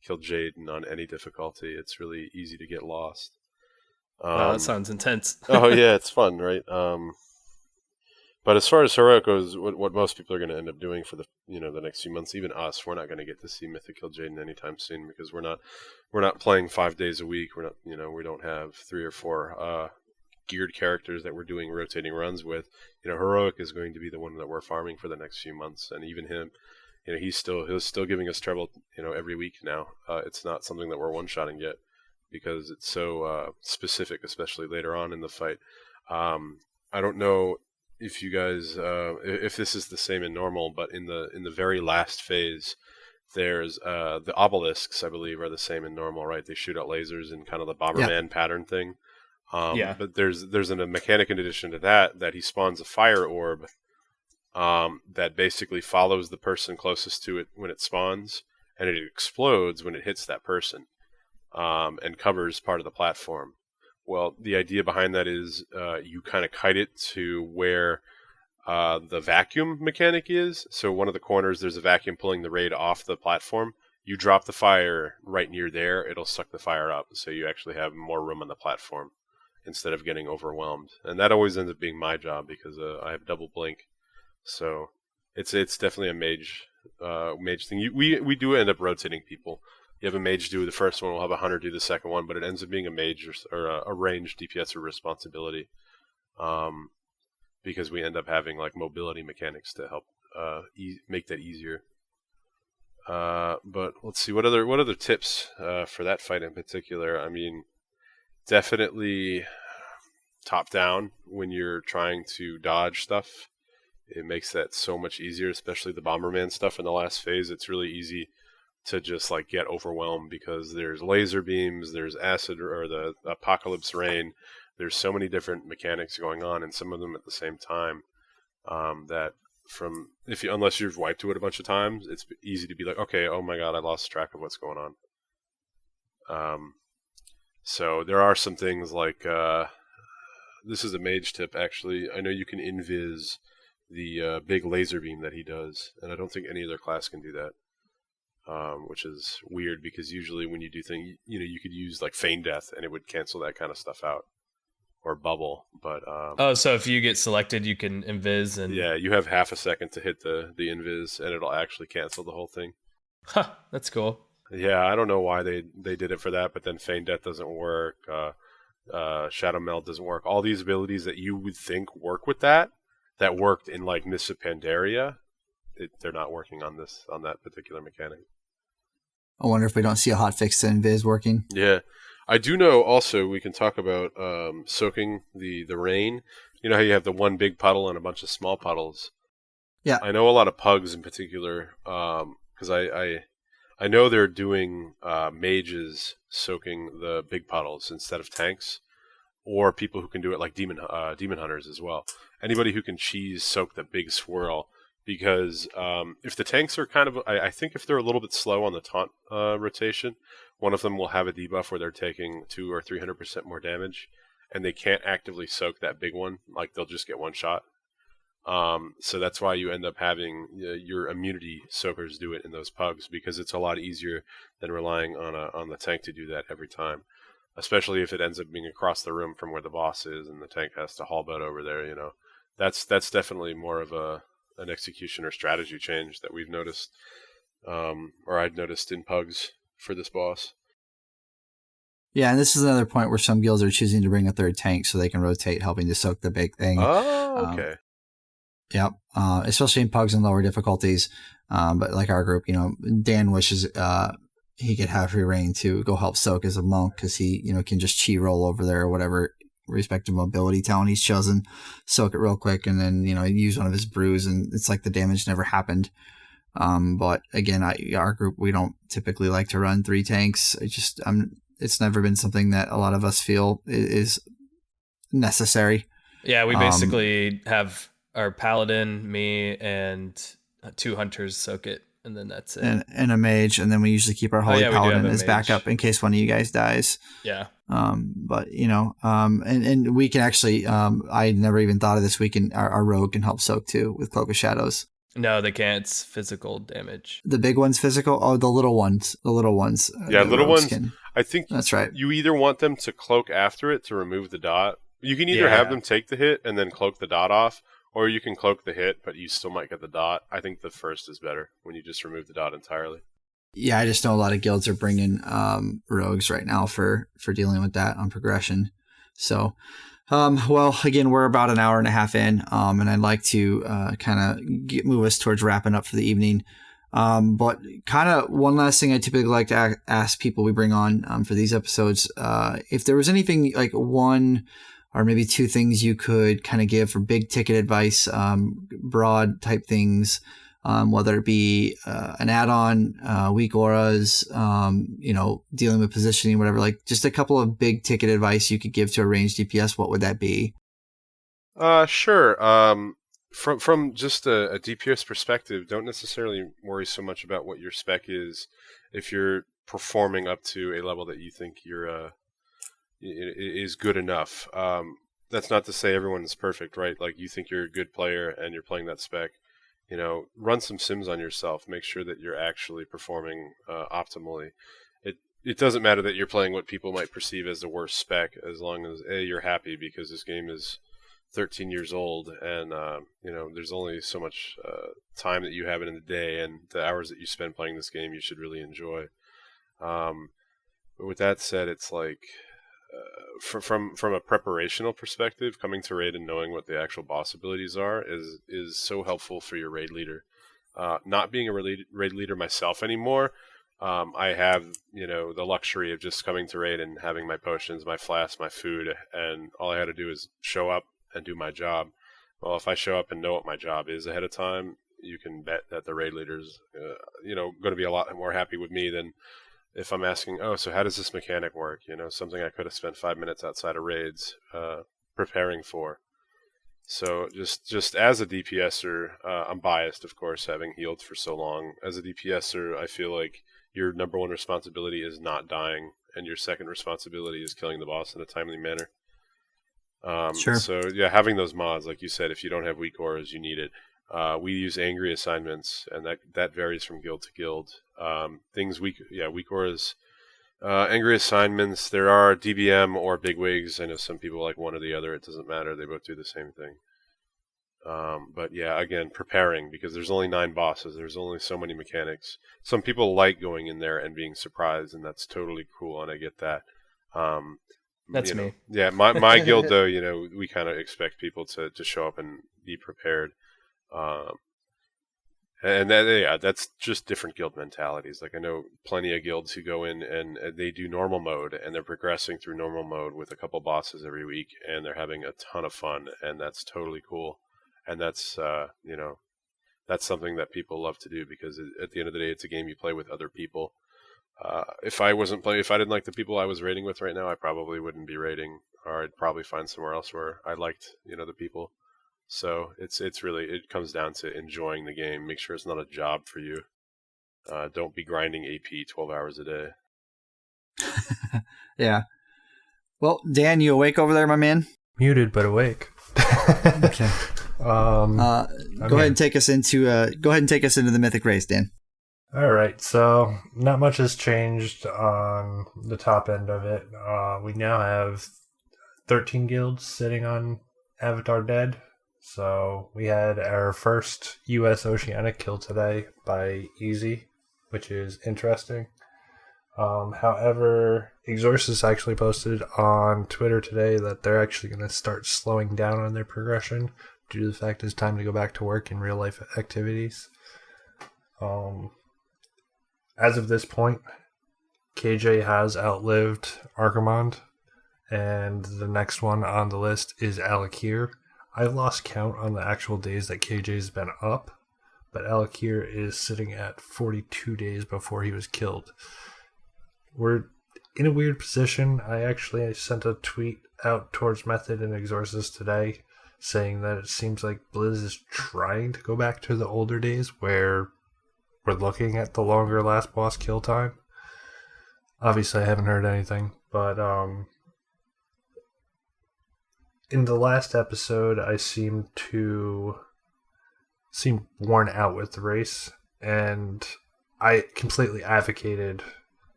Kill Jaden on any difficulty. It's really easy to get lost. Wow, that sounds intense. Oh yeah, it's fun, right? But as far as heroic goes, what most people are going to end up doing for the the next few months, even us, we're not going to get to see Mythic kill Jaden anytime soon because we're not playing 5 days a week. We're not we don't have 3 or 4 geared characters that we're doing rotating runs with. Heroic is going to be the one that we're farming for the next few months, and even him, he's still giving us trouble every week now. It's not something that we're one-shotting yet because it's so specific, especially later on in the fight. I don't know if you guys if this is the same in normal, but in the very last phase, there's the obelisks, I believe, are the same in normal, right? They shoot out lasers in kind of the Bomberman pattern thing. But there's a mechanic in addition to that he spawns a fire orb that basically follows the person closest to it when it spawns, and it explodes when it hits that person, and covers part of the platform. Well, the idea behind that is you kind of kite it to where the vacuum mechanic is. So one of the corners, there's a vacuum pulling the raid off the platform. You drop the fire right near there, it'll suck the fire up. So you actually have more room on the platform instead of getting overwhelmed. And that always ends up being my job because I have double blink. So it's definitely a mage thing. We do end up rotating people. You have a mage do the first one, we'll have a hunter do the second one, but it ends up being a mage or a ranged DPS or responsibility, because we end up having like mobility mechanics to help make that easier. But let's see, what other tips for that fight in particular? I mean, definitely top down when you're trying to dodge stuff. It makes that so much easier, especially the Bomberman stuff in the last phase. It's really easy to just like get overwhelmed because there's laser beams, there's acid or the apocalypse rain. There's so many different mechanics going on, and some of them at the same time. That unless you've wiped to it a bunch of times, it's easy to be like, okay, oh my god, I lost track of what's going on. So there are some things like this is a mage tip actually. I know you can invis the big laser beam that he does, and I don't think any other class can do that. Which is weird because usually when you do things, you could use like feign death and it would cancel that kind of stuff out, or bubble. But so if you get selected, you can invis and you have half a second to hit the invis and it'll actually cancel the whole thing. Huh, that's cool. Yeah, I don't know why they did it for that, but then feign death doesn't work. Shadow meld doesn't work. All these abilities that you would think work with that worked in like Mists of Pandaria, they're not working on that particular mechanic. I wonder if we don't see a hotfix to Invis working. Yeah. I do know also we can talk about soaking the rain. You know how you have the one big puddle and a bunch of small puddles? Yeah. I know a lot of pugs in particular, because I know they're doing mages soaking the big puddles instead of tanks, or people who can do it like demon hunters as well. Anybody who can cheese soak the big swirl. Because if the tanks are kind of, I think if they're a little bit slow on the taunt rotation, one of them will have a debuff where they're taking 200 or 300% more damage, and they can't actively soak that big one. Like they'll just get one shot. So that's why you end up having your immunity soakers do it in those pugs, because it's a lot easier than relying on the tank to do that every time. Especially if it ends up being across the room from where the boss is, and the tank has to haul butt over there. That's definitely more of an execution or strategy change that we've noticed, or I'd noticed in pugs for this boss. Yeah, and this is another point where some guilds are choosing to bring a third tank so they can rotate, helping to soak the big thing. Oh, okay. Yep, especially in pugs and lower difficulties. But like our group, Dan wishes he could have free reign to go help soak as a monk because he, can just chi roll over there or whatever respective mobility talent he's chosen, soak it real quick, and then use one of his brews, and it's like the damage never happened. But again, our group, we don't typically like to run 3 tanks. It's never been something that a lot of us feel is necessary. Yeah, we basically have our paladin, me, and 2 hunters soak it, and then that's it. And a mage, and then we usually keep our holy paladin as backup in case one of you guys dies. Yeah. But and we can actually, I never even thought of this. We can, our rogue can help soak too with Cloak of Shadows. No, they can't. It's physical damage. The big one's physical. Oh, the little ones. Yeah, little ones. I think that's right. You either want them to cloak after it to remove the dot. You can either have them take the hit and then cloak the dot off, Or you can cloak the hit, but you still might get the dot. I think the first is better when you just remove the dot entirely. Yeah, I just know a lot of guilds are bringing rogues right now for dealing with that on progression. So, well, again, we're about an hour and a half in, and I'd like to kind of move us towards wrapping up for the evening. But kind of one last thing I typically like to ask people we bring on for these episodes, if there was anything like one or maybe two things you could kind of give for big ticket advice, broad type things, whether it be an add-on, weak auras, dealing with positioning, whatever, like just a couple of big ticket advice you could give to a ranged DPS, what would that be? Sure. From just a DPS perspective, don't necessarily worry so much about what your spec is if you're performing up to a level that you think you're is good enough. That's not to say everyone's perfect, right? Like, you think you're a good player and you're playing that spec. Run some sims on yourself. Make sure that you're actually performing optimally. It doesn't matter that you're playing what people might perceive as the worst spec, as long as you're happy, because this game is 13 years old, and there's only so much time that you have in the day, and the hours that you spend playing this game you should really enjoy. But with that said, it's like from a preparational perspective, coming to raid and knowing what the actual boss abilities are is so helpful for your raid leader. Not being a raid leader myself anymore, I have the luxury of just coming to raid and having my potions, my flasks, my food, and all I had to do is show up and do my job. Well, if I show up and know what my job is ahead of time, you can bet that the raid leader's going to be a lot more happy with me than if I'm asking, so how does this mechanic work? Something I could have spent 5 minutes outside of raids preparing for. So just as a DPSer, I'm biased, of course, having healed for so long. As a DPSer, I feel like your number one responsibility is not dying, and your second responsibility is killing the boss in a timely manner. Sure. So yeah, having those mods, like you said, if you don't have weak auras, you need it. We use angry assignments, and that varies from guild to guild. Weak auras, angry assignments. There are DBM or bigwigs. I know some people like one or the other. It doesn't matter. They both do the same thing. But yeah, again, preparing, because there's only 9 bosses. There's only so many mechanics. Some people like going in there and being surprised, and that's totally cool, and I get that. That's me. Yeah, my guild, though, we kind of expect people to show up and be prepared. And that's just different guild mentalities. Like, I know plenty of guilds who go in and they do normal mode, and they're progressing through normal mode with a couple bosses every week, and they're having a ton of fun, and that's totally cool. And that's that's something that people love to do, because at the end of the day, it's a game you play with other people. If I didn't like the people I was raiding with right now, I probably wouldn't be raiding, or I'd probably find somewhere else where I liked, the people. So it's really, it comes down to enjoying the game. Make sure it's not a job for you. Don't be grinding AP 12 hours a day. Yeah. Well, Dan, you awake over there, my man? Muted but awake. Okay. Go ahead and take us into the Mythic race, Dan. All right, so not much has changed on the top end of it. We now have 13 guilds sitting on Avatar Dead. So we had our first U.S. Oceanic kill today by Easy, which is interesting. However, Exorcist actually posted on Twitter today that they're actually going to start slowing down on their progression due to the fact it's time to go back to work and real-life activities. As of this point, KJ has outlived Archimond, and the next one on the list is Alakir. I've lost count on the actual days that KJ's been up, but Alakir is sitting at 42 days before he was killed. We're in a weird position. I sent a tweet out towards Method and Exorcist today saying that it seems like Blizz is trying to go back to the older days where we're looking at the longer last boss kill time. Obviously, I haven't heard anything, but in the last episode, I seemed worn out with the race, and I completely advocated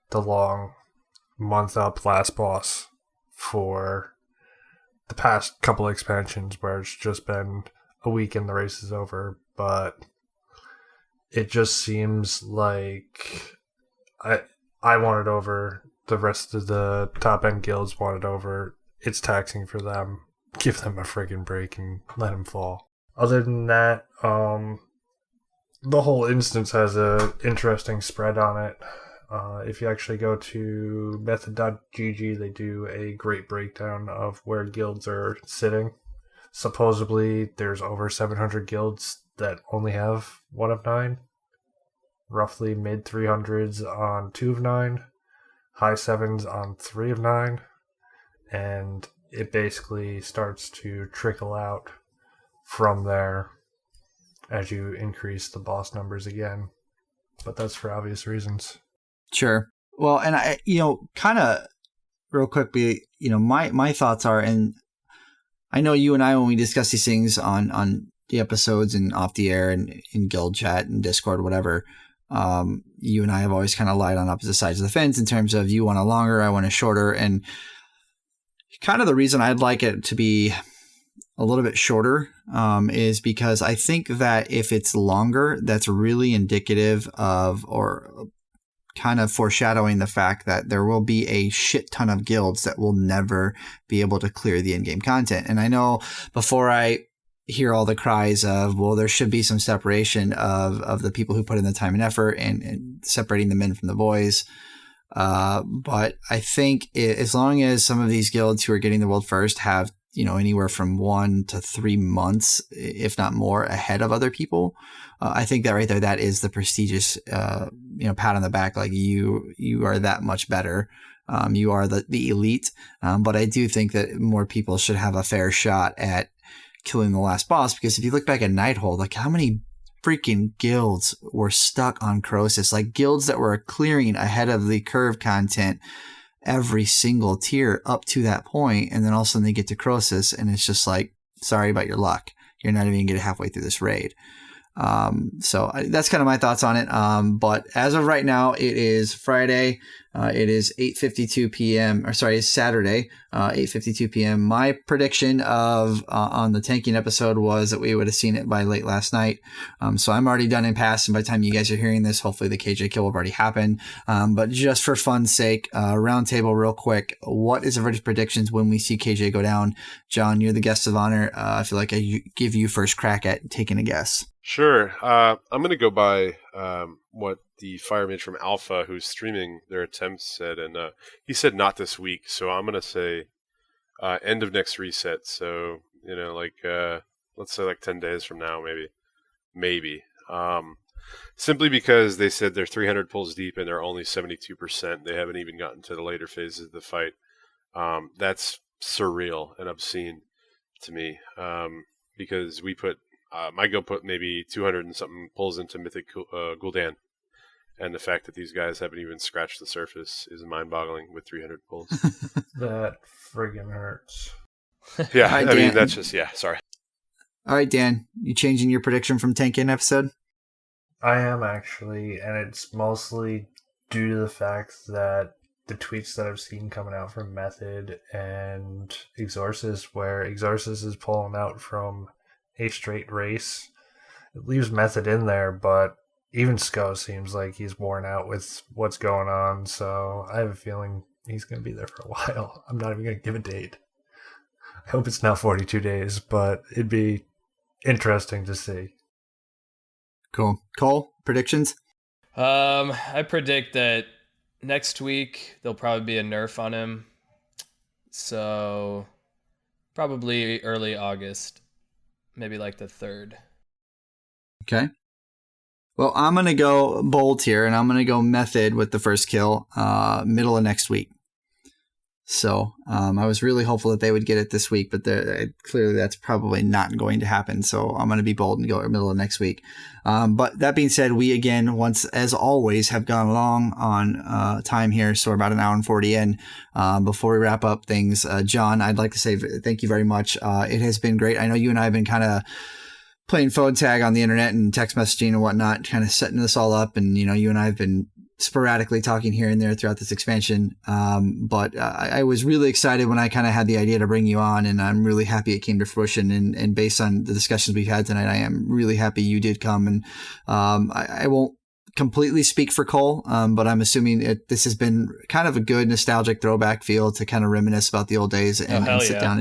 the long month up last boss for the past couple expansions, where it's just been a week and the race is over, but it just seems like I want it over. The rest of the top end guilds want it over. It's taxing for them. Give them a friggin' break and let them fall. Other than that, the whole instance has a interesting spread on it. If you actually go to method.gg, they do a great breakdown of where guilds are sitting. Supposedly, there's over 700 guilds that only have 1 of 9. Roughly mid 300s on 2 of 9. High 7s on 3 of 9. And it basically starts to trickle out from there as you increase the boss numbers again. But that's for obvious reasons. Sure. Well, and I, kind of real quickly, my thoughts are, and I know you and I, when we discuss these things on the episodes and off the air and in guild chat and Discord, whatever, you and I have always kind of lied on opposite sides of the fence in terms of you want a longer, I want a shorter. And kind of the reason I'd like it to be a little bit shorter is because I think that if it's longer, that's really indicative of, or kind of foreshadowing the fact that there will be a shit ton of guilds that will never be able to clear the in-game content. And I know before I hear all the cries of, well, there should be some separation of the people who put in the time and effort and separating the men from the boys. But I think as long as some of these guilds who are getting the world first have, anywhere from 1 to 3 months, if not more, ahead of other people, I think that right there, that is the prestigious, pat on the back. Like you are that much better. You are the elite. But I do think that more people should have a fair shot at killing the last boss, because if you look back at Nighthold, like how many freaking guilds were stuck on Croesus, like guilds that were clearing ahead of the curve content every single tier up to that point, and then all of a sudden they get to Croesus and it's just like, sorry about your luck, you're not even gonna get halfway through this raid. So that's kind of my thoughts on it. But as of right now, it is Friday. It is 8:52 p.m. It's Saturday, 8:52 p.m. My prediction of on the tanking episode was that we would have seen it by late last night. So I'm already done and past, and by the time you guys are hearing this, hopefully the KJ kill will have already happened. But just for fun's sake, round table real quick. What is everybody's predictions when we see KJ go down? John, you're the guest of honor. I feel like I give you first crack at taking a guess. Sure. I'm going to go by what the fire mage from Alpha, who's streaming their attempts, said. And he said not this week. So I'm going to say end of next reset. So, let's say like 10 days from now, maybe. Simply because they said they're 300 pulls deep and they're only 72%. They haven't even gotten to the later phases of the fight. That's surreal and obscene to me, because we put my guild put maybe 200 and something pulls into Mythic Gul'dan, and the fact that these guys haven't even scratched the surface is mind-boggling with 300 pulls. That friggin' hurts. Yeah, Right, I mean, Dan. that's just, sorry. All right, Dan, you changing your prediction from tanking episode? I am actually, and it's mostly due to the fact that the tweets that I've seen coming out from Method and Exorcist, where Exorcist is pulling out from a straight race. It leaves Method in there, but even Sko seems like he's worn out with what's going on, so I have a feeling he's going to be there for a while. I'm not even going to give a date. I hope it's not 42 days, but it'd be interesting to see. Cool. Cole, predictions? I predict that next week there'll probably be a nerf on him. So probably early August. Maybe like the 3rd. Okay. Well, I'm going to go bold here, and I'm going to go Method with the first kill, middle of next week. So I was really hopeful that they would get it this week, but clearly that's probably not going to happen. So I'm going to be bold and go middle of next week. But that being said, we again, once as always, have gone long on time here. So we're about an hour and 40 in. Before we wrap up things, John, I'd like to say thank you very much. It has been great. I know you and I have been kind of playing phone tag on the internet and text messaging and whatnot, kind of setting this all up. And, you and I have been sporadically talking here and there throughout this expansion. But I was really excited when I kind of had the idea to bring you on, and I'm really happy it came to fruition. And based on the discussions we've had tonight, I am really happy you did come. And I won't completely speak for Cole, but I'm assuming this has been kind of a good nostalgic throwback feel to kind of reminisce about the old days and sit down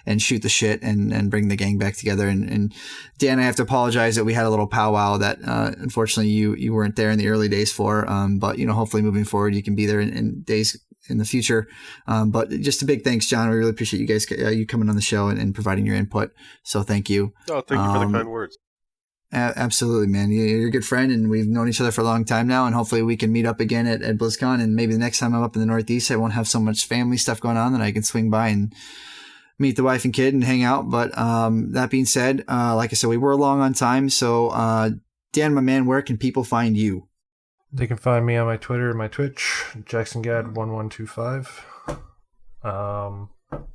and shoot the shit and bring the gang back together. And Dan, I have to apologize that we had a little powwow that unfortunately you weren't there in the early days for, but hopefully moving forward you can be there in days in the future. But just a big thanks, John. We really appreciate you guys you coming on the show and providing your input. So thank you. Oh, thank you for the kind words. Absolutely, man. You're a good friend, and we've known each other for a long time now, and hopefully we can meet up again at BlizzCon, and maybe the next time I'm up in the Northeast, I won't have so much family stuff going on that I can swing by and meet the wife and kid and hang out. But that being said, like I said, we were long on time, so Dan, my man, where can people find you? They can find me on my Twitter and my Twitch, JacksonGad1125.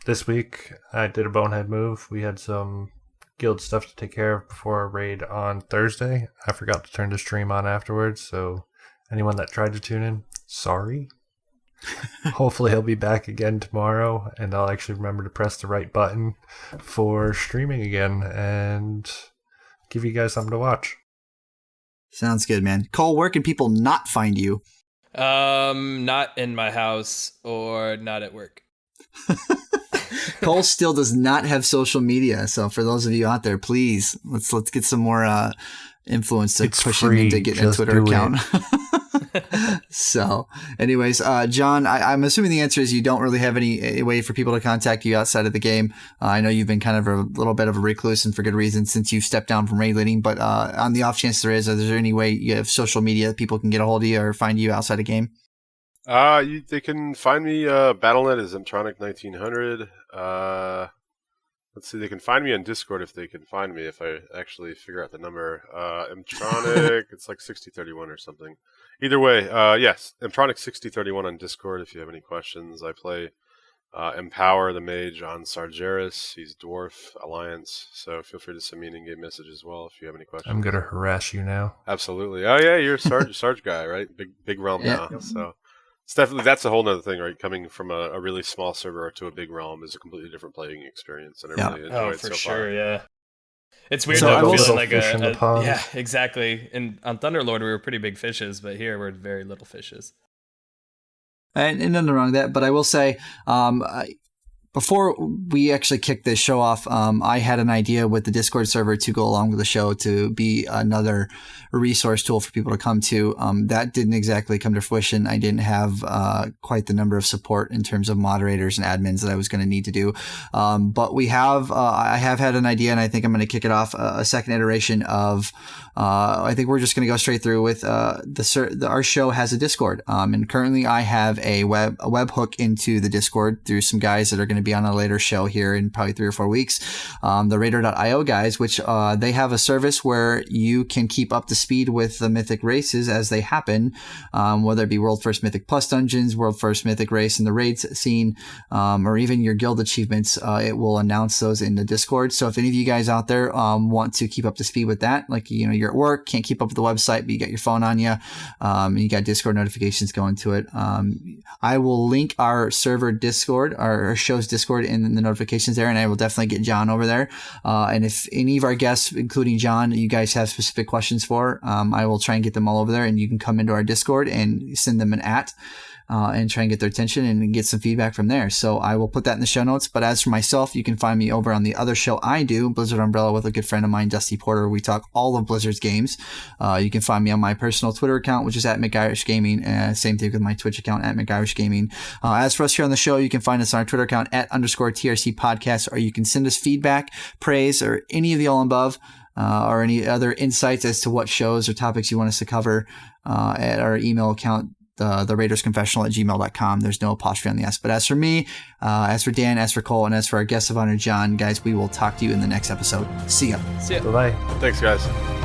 This week, I did a bonehead move. We had some guild stuff to take care of before our raid on Thursday. I forgot to turn the stream on afterwards, so anyone that tried to tune in, sorry. Hopefully he'll be back again tomorrow, and I'll actually remember to press the right button for streaming again and give you guys something to watch. Sounds good, man. Cole, where can people not find you? Not in my house or not at work. Cole still does not have social media, so for those of you out there, please let's get some more influence to push him into getting a Twitter account. So, anyways, John, I'm assuming the answer is you don't really have any way for people to contact you outside of the game. I know you've been kind of a little bit of a recluse, and for good reason, since you've stepped down from raid leading. But on the off chance is there any way you have social media that people can get a hold of you or find you outside of game? They can find me. Battle.net is Mtronic1900. Let's see. They can find me on Discord if they can find me. If I actually figure out the number, Mtronic, it's like 6031 or something. Either way, yes, Mtronic 6031 on Discord. If you have any questions, I play Empower the mage on Sargeras. He's Dwarf Alliance, so feel free to send me an in-game message as well if you have any questions. I'm gonna harass you now. Absolutely. Oh yeah, you're a Sarge guy, right? Big realm now. So. It's definitely, that's a whole nother thing, right? Coming from a really small server to a big realm is a completely different playing experience, and I really enjoy it so far. Sure, yeah. It's weird So though, feeling like yeah, exactly. And on Thunderlord, we were pretty big fishes, but here we're very little fishes. And nothing wrong with that, but I will say, before we actually kicked this show off, I had an idea with the Discord server to go along with the show to be another resource tool for people to come to. That didn't exactly come to fruition. I didn't have quite the number of support in terms of moderators and admins that I was going to need to do. But we have, I have had an idea, and I think I'm going to kick it off a second iteration of. I think we're just going to go straight through with our show has a Discord, and currently I have a web hook into the Discord through some guys that are going to be on a later show here in probably 3 or 4 weeks. The Raider.io guys, which they have a service where you can keep up to speed with the Mythic races as they happen, whether it be World First Mythic Plus dungeons, World First Mythic race in the raids scene, or even your guild achievements. It will announce those in the Discord. So if any of you guys out there want to keep up to speed with that, like you're at work, can't keep up with the website, but you got your phone on you, and you got Discord notifications going to it. I will link our server Discord, our show's Discord in the notifications there, and I will definitely get John over there. And if any of our guests, including John, you guys have specific questions for, I will try and get them all over there, and you can come into our Discord and send them an and try and get their attention and get some feedback from there. So I will put that in the show notes. But as for myself, you can find me over on the other show I do, Blizzard Umbrella, with a good friend of mine, Dusty Porter. We talk all of Blizzard's games. You can find me on my personal Twitter account, which is at McIrish Gaming. Same thing with my Twitch account at McIrish Gaming. As for us here on the show, you can find us on our Twitter account at _TRC Podcast, or you can send us feedback, praise, or any of the all above. Or any other insights as to what shows or topics you want us to cover at our email account, the RaidersConfessional@gmail.com. There's no apostrophe on the S. But as for me, as for Dan, as for Cole, and as for our guest of honor, John, guys, we will talk to you in the next episode. See ya. See ya. Bye-bye. Thanks, guys.